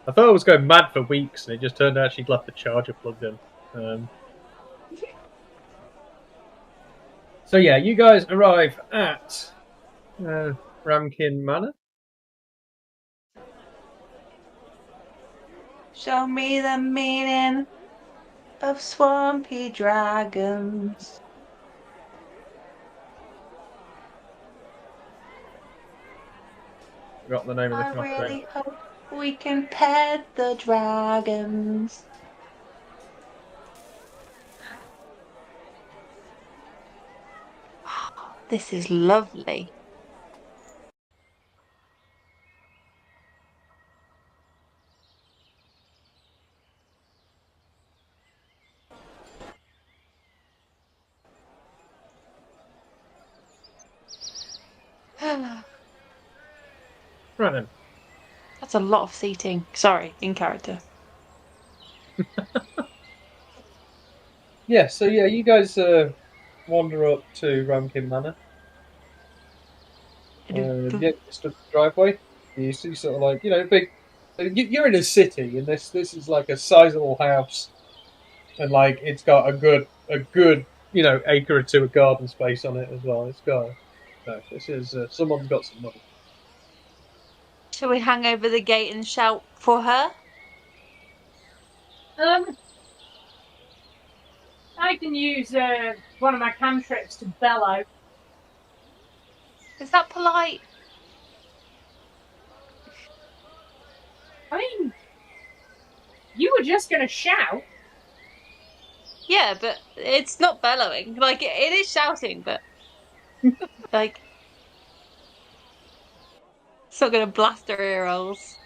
I thought I was going mad for weeks, and it just turned out she'd left the charger plugged in. So yeah, you guys arrive at Ramkin Manor. Show me the meaning of swampy dragons. Forgot the name of the I cafe. really hope we can pet the dragons. This is lovely. Right then. That's a lot of seating. Sorry, in character. Yeah, so yeah, you guys wander up to Ramkin Manor. Yeah, just a driveway. You see, sort of like big. You're in a city, and this is like a sizable house, and like it's got a good acre or two of garden space on it as well. It's got this is someone's got some money. Shall we hang over the gate and shout for her? I can use one of my cantrips to bellow. Is that polite? I mean, you were just gonna shout. Yeah, but it's not bellowing. Like, it is shouting, but... like... It's not gonna blast her ear holes.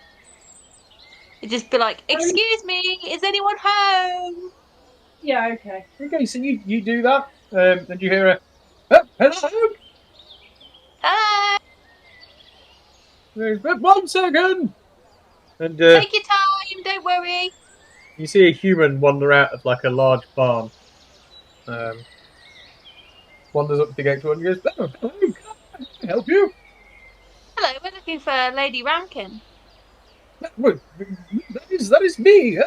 It'd just be like, excuse me, is anyone home? Yeah, okay. Okay, so you do that, and you hear a hello. Hello! There's 1 second, and Take your time, don't worry. you see a human wander out of like a large barn. Wanders up to the gate to one and goes, "Oh, hello, can I help you?" Hello, we're looking for Lady Ramkin. Well, that is me.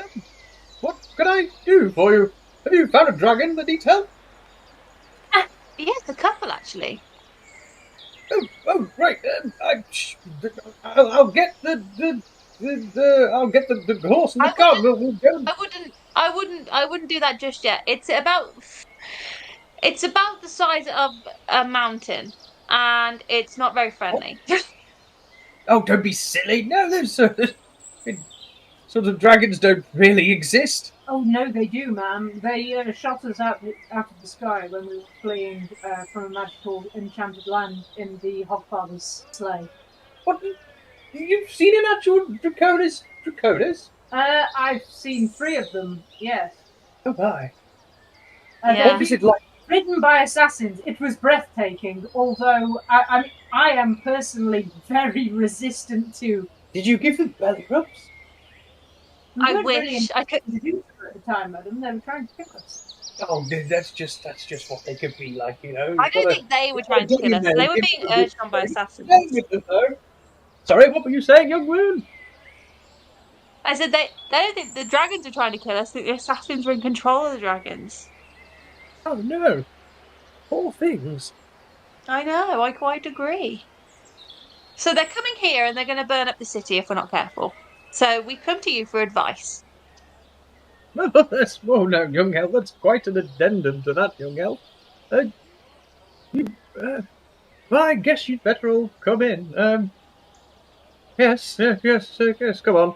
What can I do for you? Have you found a dragon that needs help? Yes, a couple actually. Oh, right. I'll get I'll get the horse and the I cart. wouldn't, We'll go. I wouldn't do that just yet. It's about the size of a mountain, and it's not very friendly. Oh, don't be silly. No, those sort of dragons don't really exist. Oh no, they do, ma'am. They shot us out of the sky when we were fleeing from a magical enchanted land in the Hogfather's sleigh. What? You've seen an actual Draconis? Draconis? I've seen 3 of them. Yes. Oh my. Yeah. What was it like? Ridden by assassins. It was breathtaking. Although I am personally very resistant to. Did you give them belly rubs? We I weren't really wish I could. to do so at the time, madam. They were trying to kill us. Oh, that's just what they could be like, you know. I don't think they were trying to kill us. They were being urged on by assassins. Sorry, what were you saying, young woman? I said they don't think the dragons are trying to kill us. I think the assassins were in control of the dragons. Oh no, poor things. I know. I quite agree. So they're coming here and they're going to burn up the city if we're not careful. So we come to you for advice. Oh, no, young elf. That's quite an addendum to that, young elf. Well, I guess you'd better all come in. Yes. Come on.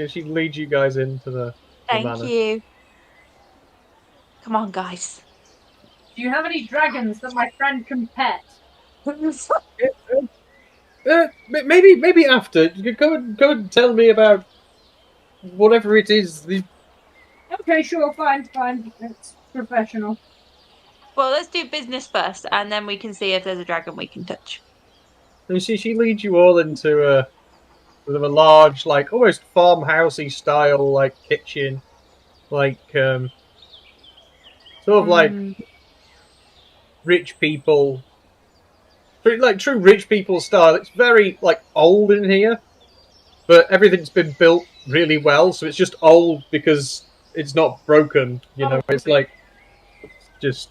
She leads you guys into the Thank manor. you. Come on, guys. Do you have any dragons that my friend can pet? Maybe after. Go and tell me about whatever it is. Okay, sure, fine. It's professional. Well, let's do business first, and then we can see if there's a dragon we can touch. And she leads you all into a large, like almost farmhousey style, like kitchen, like sort of like rich people, like true rich people style. It's very like old in here, but everything's been built really well, so it's just old because it's not broken. You know, it's like just.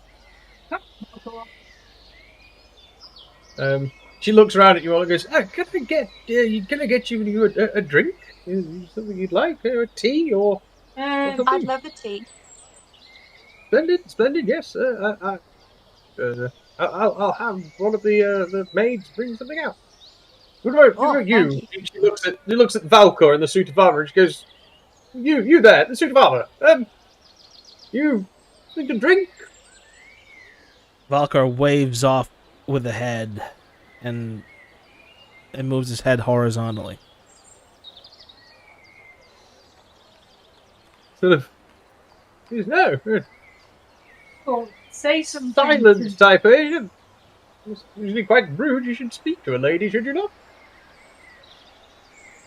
She looks around at you all and goes, "Can I get you a drink? Something you'd like? A tea or something?" I'd love a tea. Splendid. Yes. I'll have one of the maids bring something out. What about you? She looks at Valkor in the suit of armor and she goes, "You there, the suit of armor? You think a drink?" Valkar waves off with the head and moves his head horizontally. Sort of. He goes, "No. Well, say something. Silent type, eh? It's usually quite rude. You should speak to a lady, should you not?"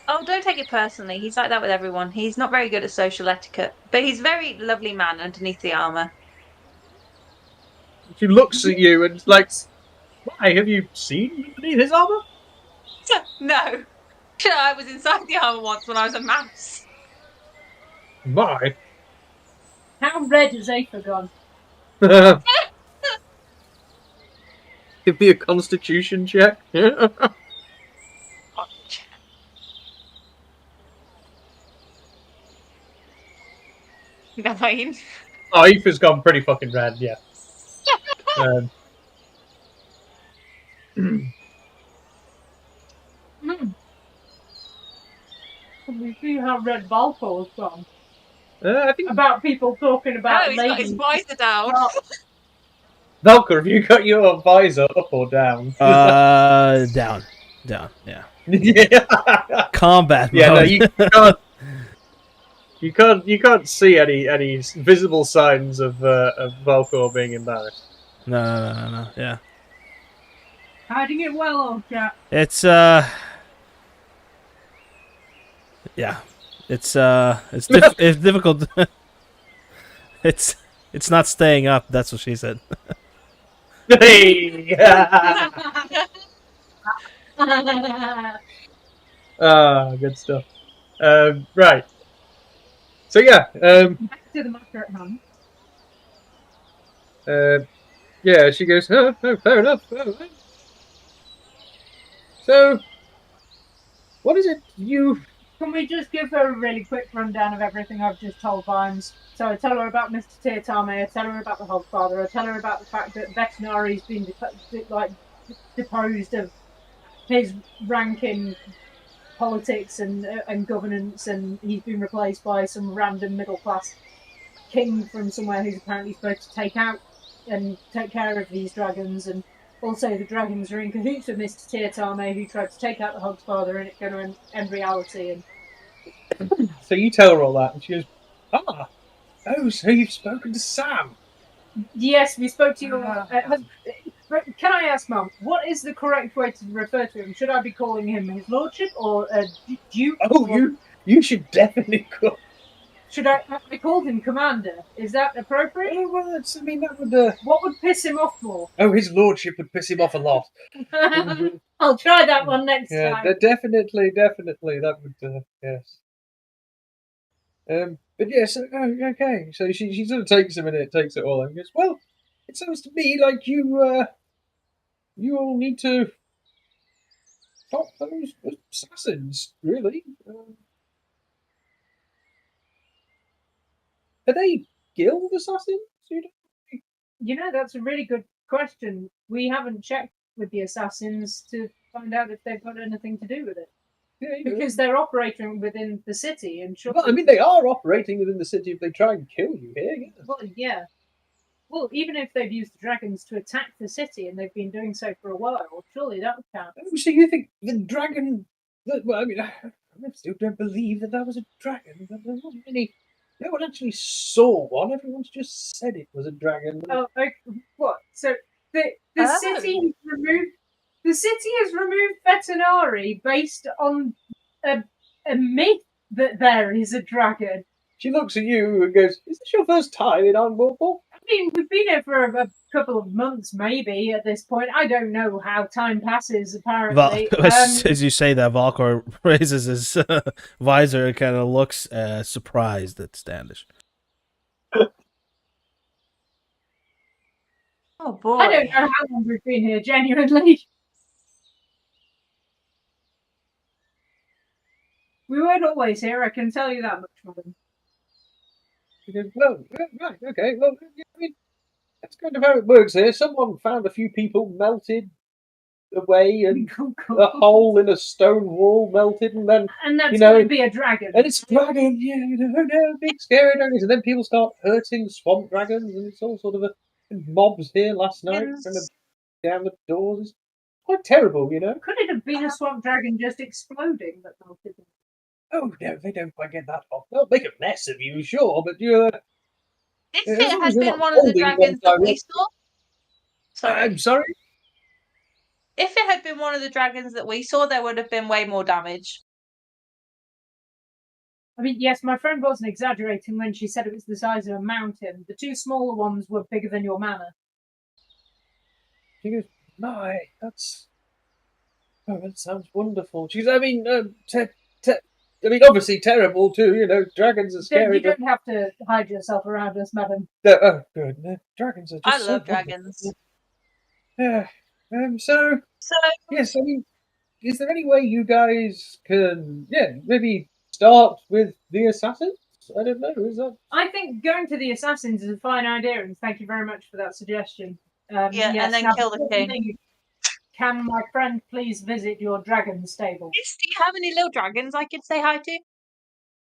Oh, don't take it personally. He's like that with everyone. He's not very good at social etiquette, but he's a very lovely man underneath the armor. She looks at you and like, "Why, have you seen beneath his armor?" No. I was inside the armor once when I was a mouse. My. How red has Aether gone? It'd be a constitution check. Nine. Oh, Aether's gone pretty fucking red, yeah. We see how red Valkor's gone. I think About people talking about No, he's got his visor down. Valkor, have you got your visor up or down? Down, yeah. Yeah. Combat mode. Yeah, no, you can't see any visible signs of Valkor being embarrassed. No, yeah. Hiding it well, old chap. It's yeah. It's difficult. It's not staying up. That's what she said. Hey! Good stuff. Right. So yeah. Back to the matter at hand. Yeah, she goes, oh, fair enough. Oh. So, what is it you... Can we just give her a really quick rundown of everything I've just told Vimes? So I tell her about Mr. Tirtame, I tell her about the Hogfather, I tell her about the fact that Vetinari's been deposed of his rank in politics and governance, and he's been replaced by some random middle class king from somewhere who's apparently supposed to take out and take care of these dragons, and also the dragons are in cahoots with Mr. Tirtame, who tried to take out the Hogfather, and it's going to end reality. And So you tell her all that, and she goes, oh, so you've spoken to Sam? yes, we spoke to your husband. Can I ask, Mum, what is the correct way to refer to him? Should I be calling him his lordship or Duke? Oh, you should definitely call... Should I called him Commander? Is that appropriate? Oh, well, that would... What would piss him off more? Oh, his lordship would piss him off a lot. I'll try that one next time. Yeah, definitely, that would, yes. But yes, okay. So she sort of takes a minute, takes it all, and goes, well, it sounds to me like you all need to stop those assassins, really. Are they guild assassins? You know, that's a really good question. We haven't checked with the assassins to find out if they've got anything to do with it. Yeah, because they're operating within the city, and sure. Well, I mean, they are operating within the city if they try and kill you here. Yes. Well, yeah. Well, even if they've used the dragons to attack the city, and they've been doing so for a while, surely that would count. Oh, so you think the dragon? Well, I mean, I still don't believe that was a dragon. But there wasn't any. No one actually saw one. Everyone's just said it was a dragon. Oh, okay. What? So the city has removed. The city has removed veterinary based on a myth that there is a dragon. She looks at you and goes, "Is this your first time in Unwilful?" I mean, we've been here for a couple of months, maybe, at this point. I don't know how time passes, apparently. As you say that, Valkor raises his visor and kind of looks surprised at Standish. Oh, boy. I don't know how long we've been here, genuinely. We weren't always here, I can tell you that much, madam. She goes, well, right, okay, well, I mean, that's kind of how it works here. Someone found a few people melted away, and a hole in a stone wall melted, and then, and that's going to be a dragon. And it's a dragon, yeah, no, big scary dragons, and then people start hurting swamp dragons, and it's all sort of mobs here last night, trying to down the doors. It's quite terrible, you know. Could it have been a swamp dragon just exploding that melted them? Oh, no, they don't quite get that off. They'll make a mess of you, sure, but you're... If it had been one of the dragons that we saw... Sorry. I'm sorry? If it had been one of the dragons that we saw, there would have been way more damage. I mean, yes, my friend wasn't exaggerating when she said it was the size of a mountain. The two smaller ones were bigger than your manor. She goes, my, that's... Oh, that sounds wonderful. She goes, I mean, I mean, obviously terrible too, you know, dragons are scary. You don't have to hide yourself around us, madam. Oh, good. No, dragons are just I love dragons. Yeah. So, yes, I mean, is there any way you guys can, maybe start with the assassins? I don't know, is that... I think going to the assassins is a fine idea, and thank you very much for that suggestion. Yes, and then kill the king. Can my friend please visit your dragon stable? Yes, do you have any little dragons I could say hi to?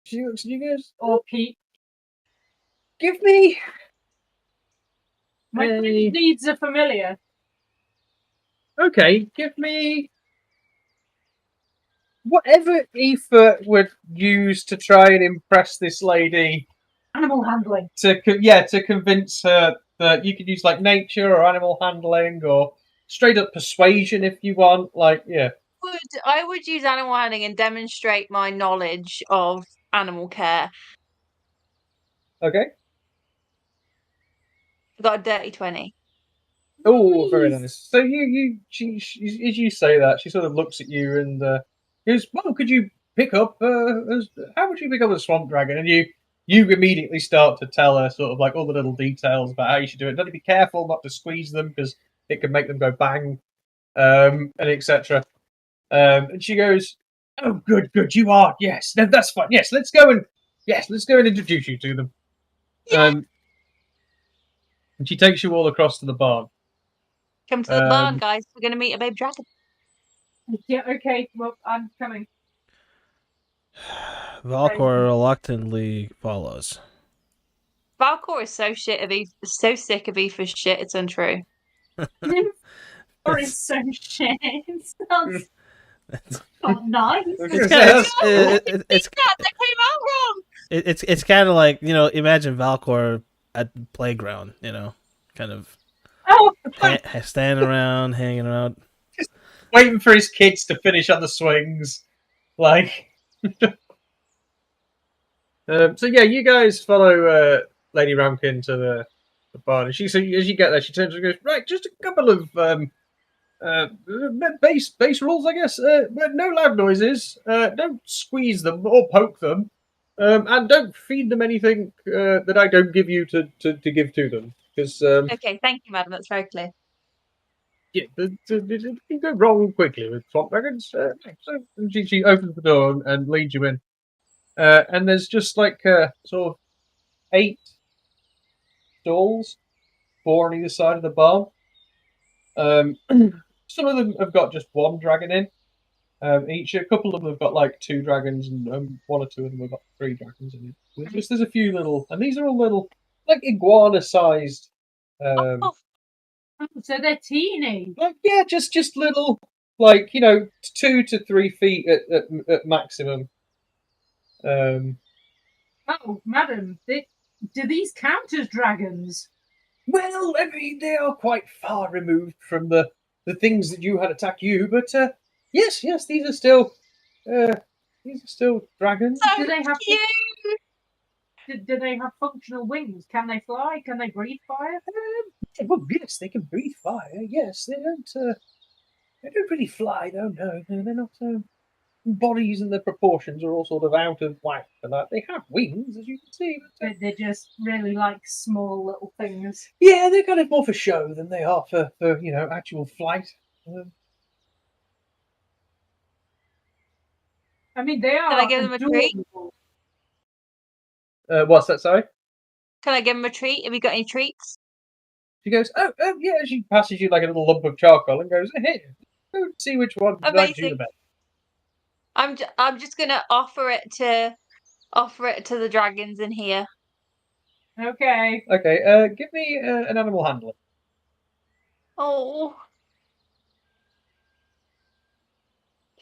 She looks at you guys. Or Pete. Give me... My friend needs a familiar. Okay, give me... whatever Aoife would use to try and impress this lady. Animal handling. To convince her that you could use, like, nature or animal handling or... straight up persuasion if you want, like, yeah. I would use animal handling and demonstrate my knowledge of animal care. Okay. Got a dirty 20. Oh, very nice. So she, as you say that, she sort of looks at you and goes, well, could you pick up, how would you pick up a swamp dragon? And you you immediately start to tell her sort of like all the little details about how you should do it. Don't be careful not to squeeze them because it can make them go bang, and etc. And she goes, "Oh, good, you are. Yes, no, that's fine. Let's go and introduce you to them." Yeah. And she takes you all across to the barn. Come to the barn, guys. We're going to meet a babe dragon. Yeah, okay. Well, I'm coming. Valcor reluctantly follows. Valcor is so sick of Aoife's shit. It's untrue. Or it's so shit. Sounds not nice. It's That came out wrong. it's kind of like, you know, imagine Valcor at the playground, you know, kind of standing around, hanging around, just waiting for his kids to finish on the swings, like. So yeah, you guys follow Lady Ramkin to the barn, and as you get there, she turns and goes, "Right, just a couple of base rules, I guess. No loud noises. Don't squeeze them or poke them, and don't feed them anything that I don't give you to give to them. Because Okay, thank you, madam. That's very clear. yeah, it can go wrong quickly with swamp dragons. So she opens the door and leads you in, and there's just like sort of 8 stalls, 4 on either side of the barn. Some of them have got just 1 dragon in. Each, a couple of them have got like 2 dragons, and 1 or 2 of them have got 3 dragons in it. There's a few little, and these are all little, like iguana-sized. So they're teeny. Like, yeah, just little, like, you know, 2 to 3 feet at maximum. Oh, madam, do these count as dragons? Well, I mean, they are quite far removed from the things that you had attack you, but yes, these are still dragons. So Do they have cute. do they have functional wings? Can they fly? Can they breathe fire? Well, yes, they can breathe fire. Yes, they don't really fly though. No, they're not. Bodies and the proportions are all sort of out of whack for that. They have wings, as you can see. But, They're just really like small little things. yeah, they're kind of more for show than they are for you know, actual flight. I mean, they are. Can I give them a treat? adorable. What's that? Sorry. Can I give him a treat? Have you got any treats? She goes, oh yeah. She passes you like a little lump of charcoal and goes, here, go see which one likes you the best. I'm just gonna offer it to the dragons in here. Okay. Okay, give me an animal handler. Oh.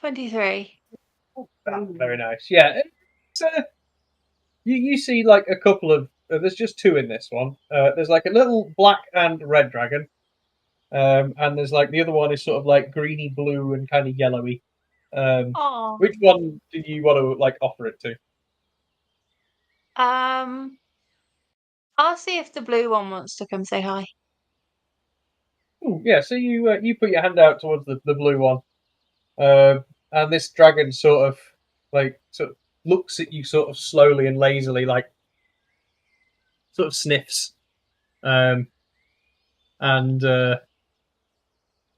23. Very nice. Yeah, it's, you see like a couple of. There's just 2 in this one. There's like a little black and red dragon, and there's like the other one is sort of like greeny blue and kind of yellowy. Oh. Which one do you want to like offer it to? I'll see if the blue one wants to come say hi. Ooh, yeah, so you put your hand out towards the blue one, and this dragon sort of looks at you sort of slowly and lazily, like sort of sniffs, and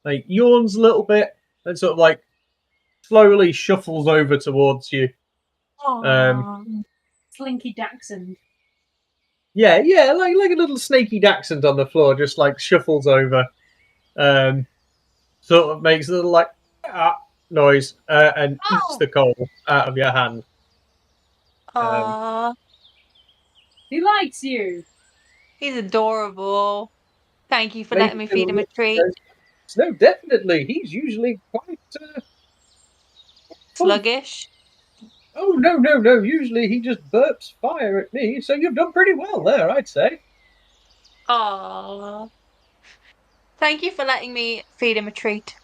like yawns a little bit, and sort of like slowly shuffles over towards you. Slinky Dachshund. Yeah, like a little snaky dachshund on the floor, just like shuffles over, sort of makes a little like noise, and eats the coal out of your hand. He likes you. He's adorable. Thank you for letting me feed him a treat. No, definitely. He's usually quite sluggish. Oh, no. Usually he just burps fire at me, so you've done pretty well there, I'd say. Aww. Thank you for letting me feed him a treat.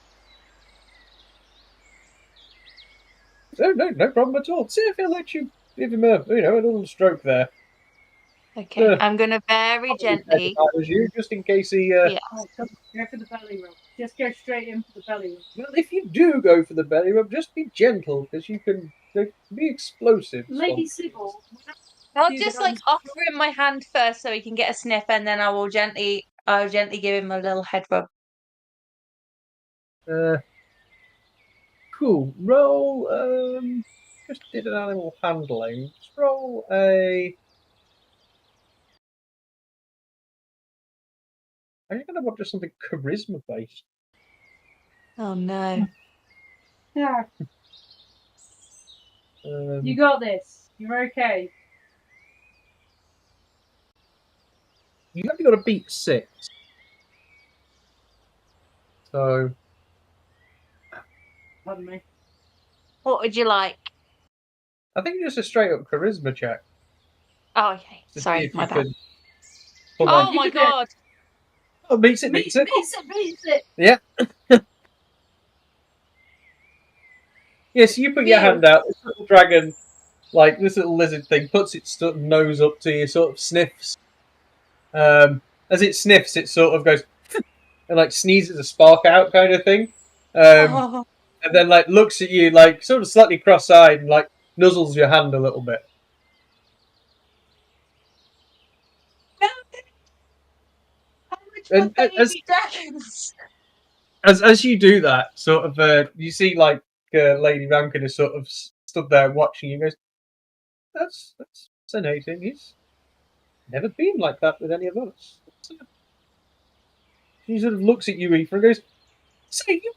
No problem at all. See if he'll let you give him a little stroke there. Okay, I'm going to very gently. If I was you, just in case he... Yeah. Oh, go for the belly rub. Just go straight in for the belly rub. Well, if you do go for the belly rub, just be gentle, because you can be explosive. Lady Sybil, I'll See just that like was- offer him my hand first so he can get a sniff, and then I'll gently give him a little head rub. Cool. Roll. Just did an animal handling. Just roll a. I'm gonna want just something charisma based. Oh no! Yeah, you got this. You're okay. You've only got to beat 6. So Pardon me. What would you like? I think just a straight up charisma check Oh, okay. to see Sorry, if my you bad. could pull Oh on. my god! Oh, beats it. Beats it. Yeah. Yes, you put your Phew. hand out. This little dragon, like this little lizard thing, puts its nose up to you, sort of sniffs. As it sniffs, it sort of goes and like sneezes a spark out, kind of thing. Oh. And then like looks at you, like sort of slightly cross-eyed, and like nuzzles your hand a little bit. How much And for baby dragons? as you do that, sort of, you see like Lady Rankin is sort of stood there watching you. Goes, that's fascinating. He's never been like that with any of us. She sort of looks at you, Aoife, and goes, "Say, you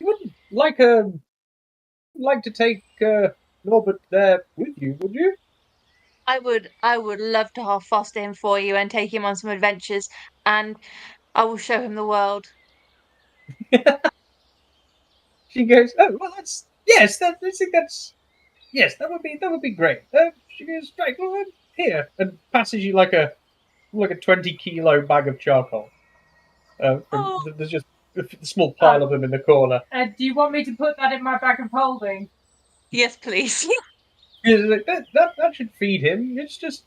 wouldn't like to take Norbert there with you, would you?" I would love to half foster him for you and take him on some adventures, and I will show him the world. She goes, "Oh, well, that's yes, I think that's yes, that would be great." She goes, "Right, well, here," and passes you like a 20-kilo bag of charcoal. Oh. There's just a small pile of them in the corner. Do you want me to put that in my bag of holding? Yes, please. Yeah, like, that should feed him. It's just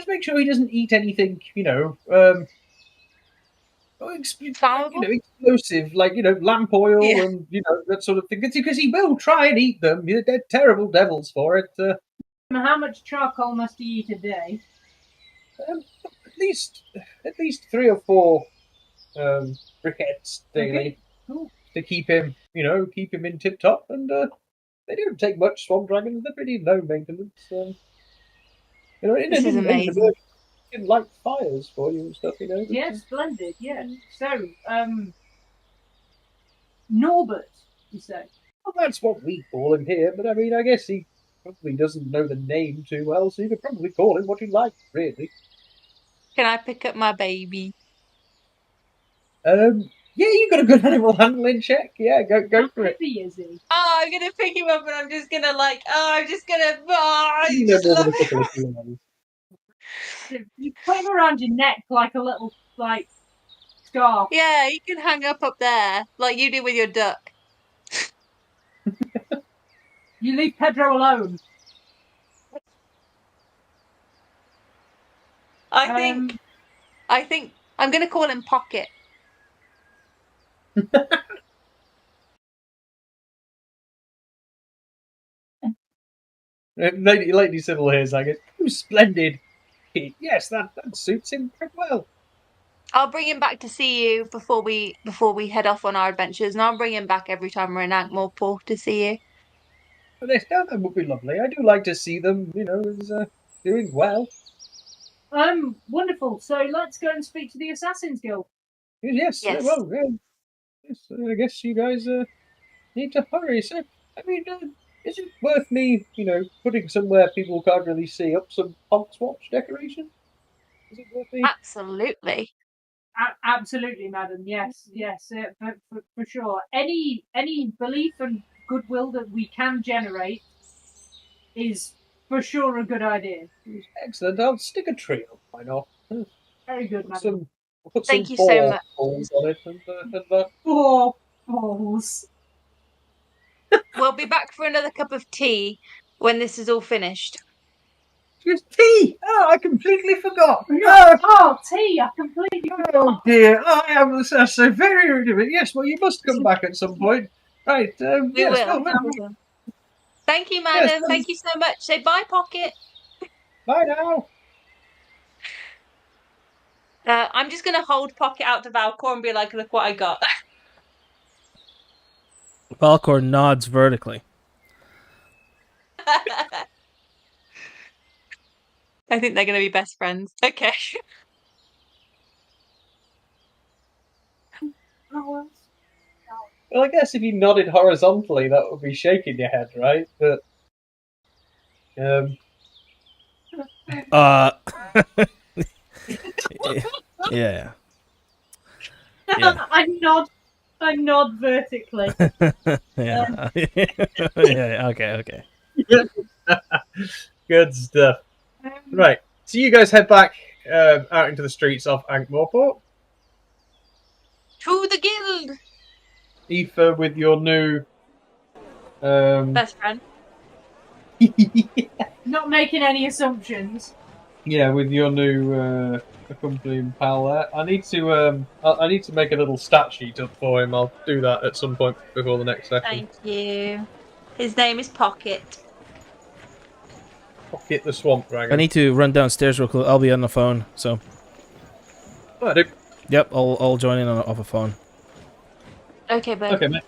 make sure he doesn't eat anything, Flammable? explosive, like lamp oil Yeah. and that sort of thing. Because he will try and eat them. They're terrible devils for it. How much charcoal must he eat a day? At least 3 or 4 briquettes daily Okay, cool. to keep him in tip top. And they don't take much. Swamp dragons, they're pretty low maintenance. This is amazing. Can light fires for you and stuff. Yeah, splendid. Yeah. So, Norbert, you say? Well, that's what we call him here. But I mean, I guess he probably doesn't know the name too well, so you could probably call him what you like, really. Can I pick up my baby? Yeah, you got a good animal handling check. Yeah, go for it. How heavy is he? Oh, I'm gonna pick him up and I'm just gonna I You just know more love than a couple him. of kilos. You put him around your neck like a little, scarf. Yeah, you can hang up there, like you do with your duck. You leave Pedro alone. I think I'm gonna call him Pocket. Lady Sybil here is like, "Oh, splendid. Yes, that suits him pretty well." I'll bring him back to see you before we head off on our adventures, and I'll bring him back every time we're in Ankh-Morpork to see you. But that would be lovely. I do like to see them, as doing well. Wonderful. So let's go and speak to the Assassin's Guild. Yes. Yes. Well, yes. I guess you guys need to hurry. So, I mean, is it worth me, putting somewhere people can't really see up some Hogswatch decoration? Is it worth me? Absolutely. Absolutely, madam. Yes, for sure. Any belief and goodwill that we can generate is for sure a good idea. Excellent. I'll stick a tree up. Why not? Very good, madam. Put Thank some you so much. balls on it and that. 4 balls. We'll be back for another cup of tea when this is all finished. Just tea! Oh, I completely forgot. Oh, tea! I completely forgot. Oh dear, I am so very rude of it. Yes, well, you must come back at some point. Right, We yes, will. well, Thank you, madam. Yes, Thank you so much. Say bye, Pocket. Bye now. I'm just going to hold Pocket out to Valcor and be like, look what I got. Valcor nods vertically. I think they're going to be best friends. Okay. Oh, Well, I guess if you nodded horizontally, that would be shaking your head, right? But Yeah. Yeah. I nod vertically. Yeah. Yeah. Okay. good stuff. Um, Right. So you guys head back out into the streets of Ankh-Morport. To the guild! Aoife with your new Best friend. Not making any assumptions. yeah, with your new accompanying pal there. I need to make a little stat sheet up for him. I'll do that at some point before the next session. Thank you. His name is Pocket. Pocket the Swamp Dragon. I need to run downstairs real quick. I'll be on the phone, so. Oh, I do. Yep, I'll join in off a phone. Okay, but Okay, mate.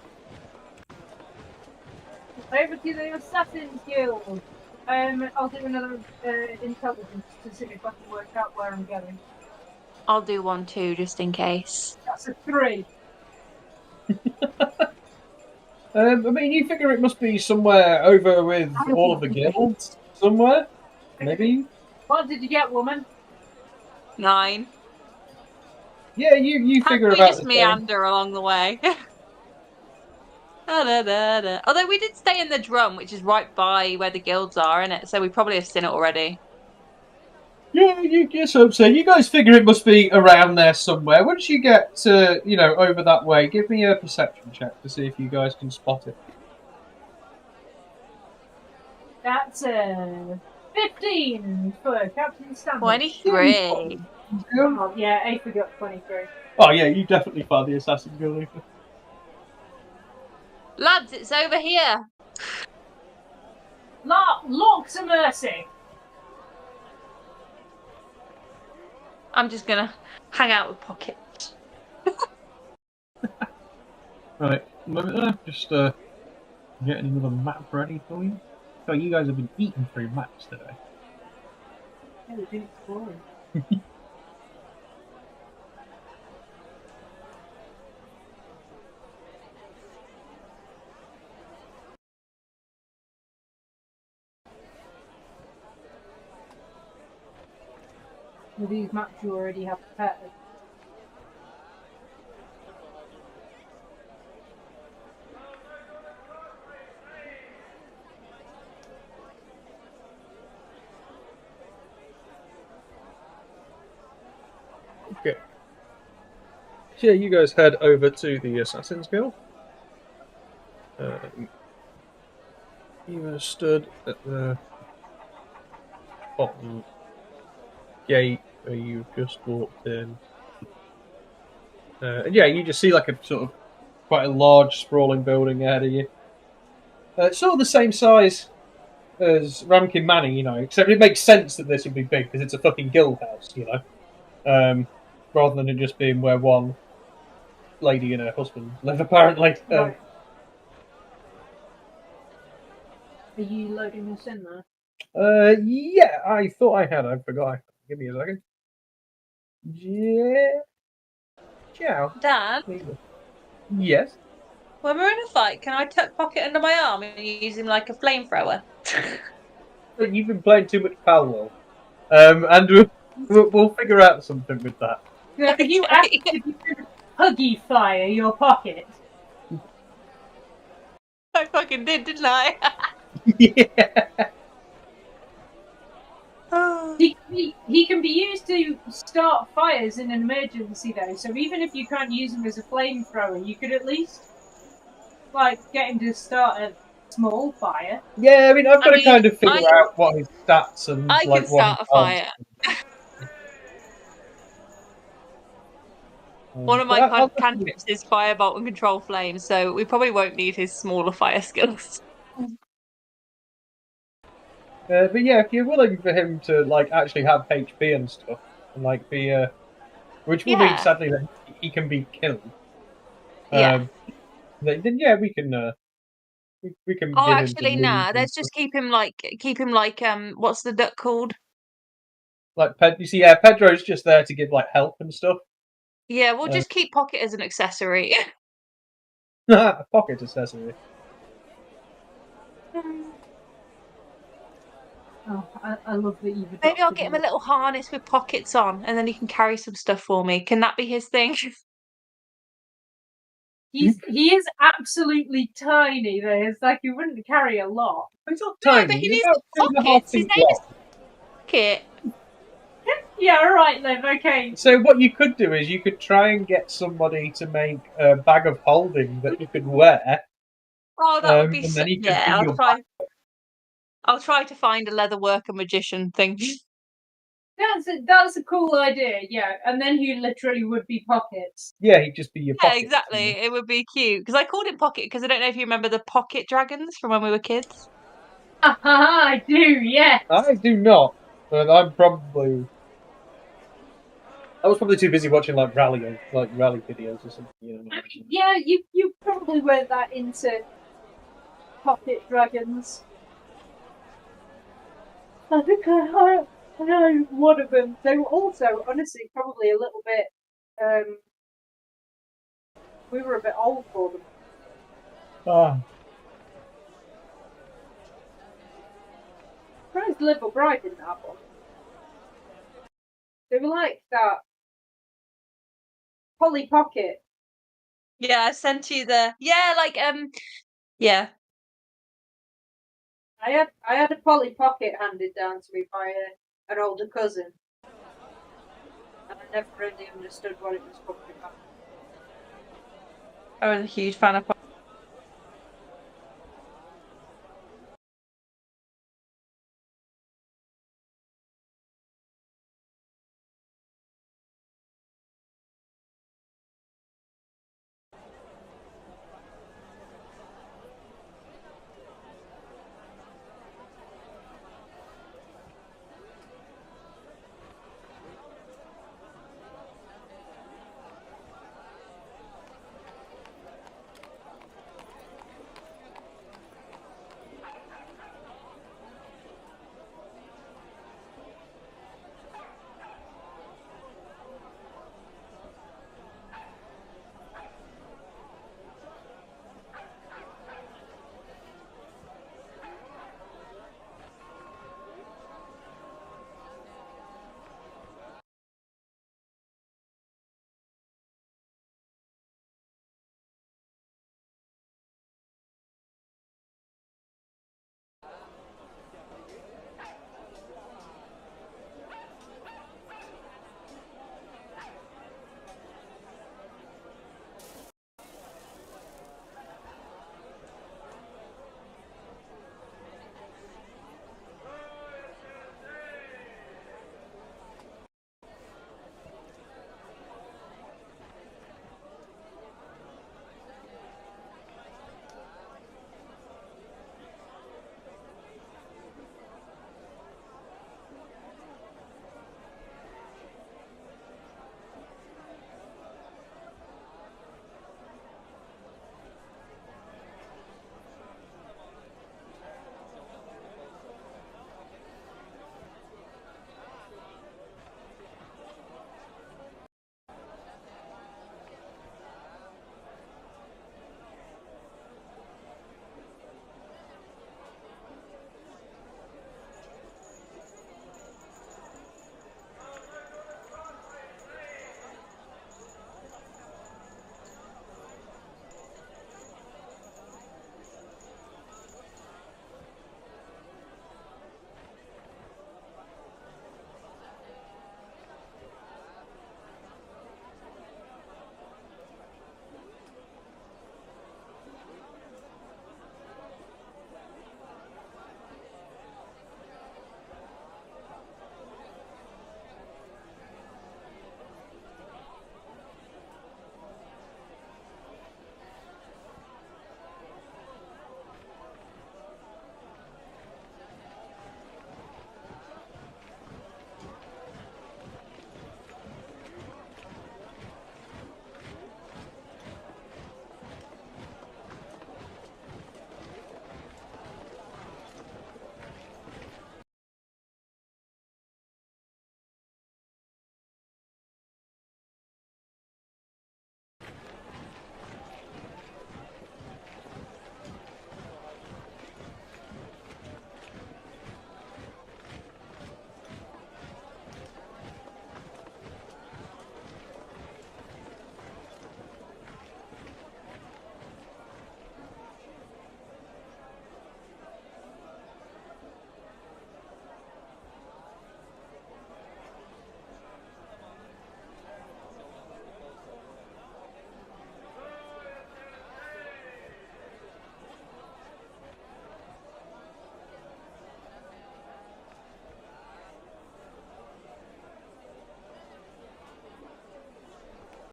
Over to the Assassin's Guild. I'll do another intelligence to see if I can work out where I'm going. I'll do one too, just in case. That's a 3. I mean, you figure it must be somewhere over with all of the guilds, somewhere, maybe. What did you get, woman? 9. Yeah, you How figure can we about just the same. meander along the way? Da. Although we did stay in the drum, which is right by where the guilds are, innit? So we probably have seen it already. Yeah, you guess hope so. You guys figure it must be around there somewhere. Once you get to, over that way, give me a perception check to see if you guys can spot it. That's a 15 for Captain Standard. 23. Oh, yeah, I forgot 23. Oh yeah, you definitely found the Assassin's Guild. Lads, it's over here. Locks of mercy. I'm just gonna hang out with Pocket. Right, just getting another map ready for you. Oh, you guys have been eating through maps today. Yeah, we've been exploring. With these maps you already have prepared. Okay. So yeah, you guys head over to the Assassin's Guild. You are stood at the bottom gate where you've just walked in. And yeah, you just see like a sort of quite a large, sprawling building ahead of you. It's sort of the same size as Ramkin Manor, except it makes sense that this would be big because it's a fucking guild house, rather than it just being where one lady and her husband live, apparently. Right. Are you loading this in there? Yeah, I thought I had. I forgot. Give me a second. Yeah. Ciao. Dad, Yes. when we're in a fight, can I tuck Pocket under my arm and use him like a flamethrower? You've been playing too much Palworld. And we'll figure out something with that. Yeah, you asked if you could huggy fire your pocket. I fucking did, didn't I? Yeah. He can be used to start fires in an emergency, though. So even if you can't use him as a flamethrower, you could at least get him to start a small fire. Yeah, I mean, I've got to kind of figure out what his stats and I can start a fire. One of my cantrips is firebolt and control flame, so we probably won't need his smaller fire skills. But yeah, if you're willing for him to like actually have HP and stuff, and like be which will mean Yeah. sadly that he can be killed. Yeah. Then yeah, we can we can Oh, give him some actually, moves nah. and Let's stuff. just keep him like what's the duck called? Like you see, yeah, Pedro's just there to give like help and stuff. Yeah, we'll Uh, just keep Pocket as an accessory. A pocket accessory. Oh, I love that you've Maybe I'll adopted get him a him. little harness with pockets on, and then he can carry some stuff for me. Can that be his thing? He is absolutely tiny. Though it's like he wouldn't carry a lot. He's not No, tiny. but he He's needs about the 2.5 pockets. His feet name is long. Pocket. Yeah, all right, Liv. Okay. So what you could do is you could try and get somebody to make a bag of holding that you could wear, Oh, that would be and so. then he could Yeah, be I'll your. try. I'll try to find a leather worker magician thing. That's a cool idea. Yeah, and then he literally would be Pockets. Yeah, he'd just be your Yeah, pocket. exactly. It would be cute because I called him Pocket because I don't know if you remember the pocket dragons from when we were kids. I do. Yes. I do not, but I was probably too busy watching like rally videos or something. You know. Yeah, you probably weren't that into Pocket Dragons. I think I know one of them. They were also, honestly, probably a little bit. We were a bit old for them. Ah. Surprised Liv or Bride didn't have one. They were like that. Polly Pocket. Yeah, I sent you the. Yeah, like yeah. I had a Polly Pocket handed down to me by an older cousin, and I never really understood what it was talking about. I was a huge fan of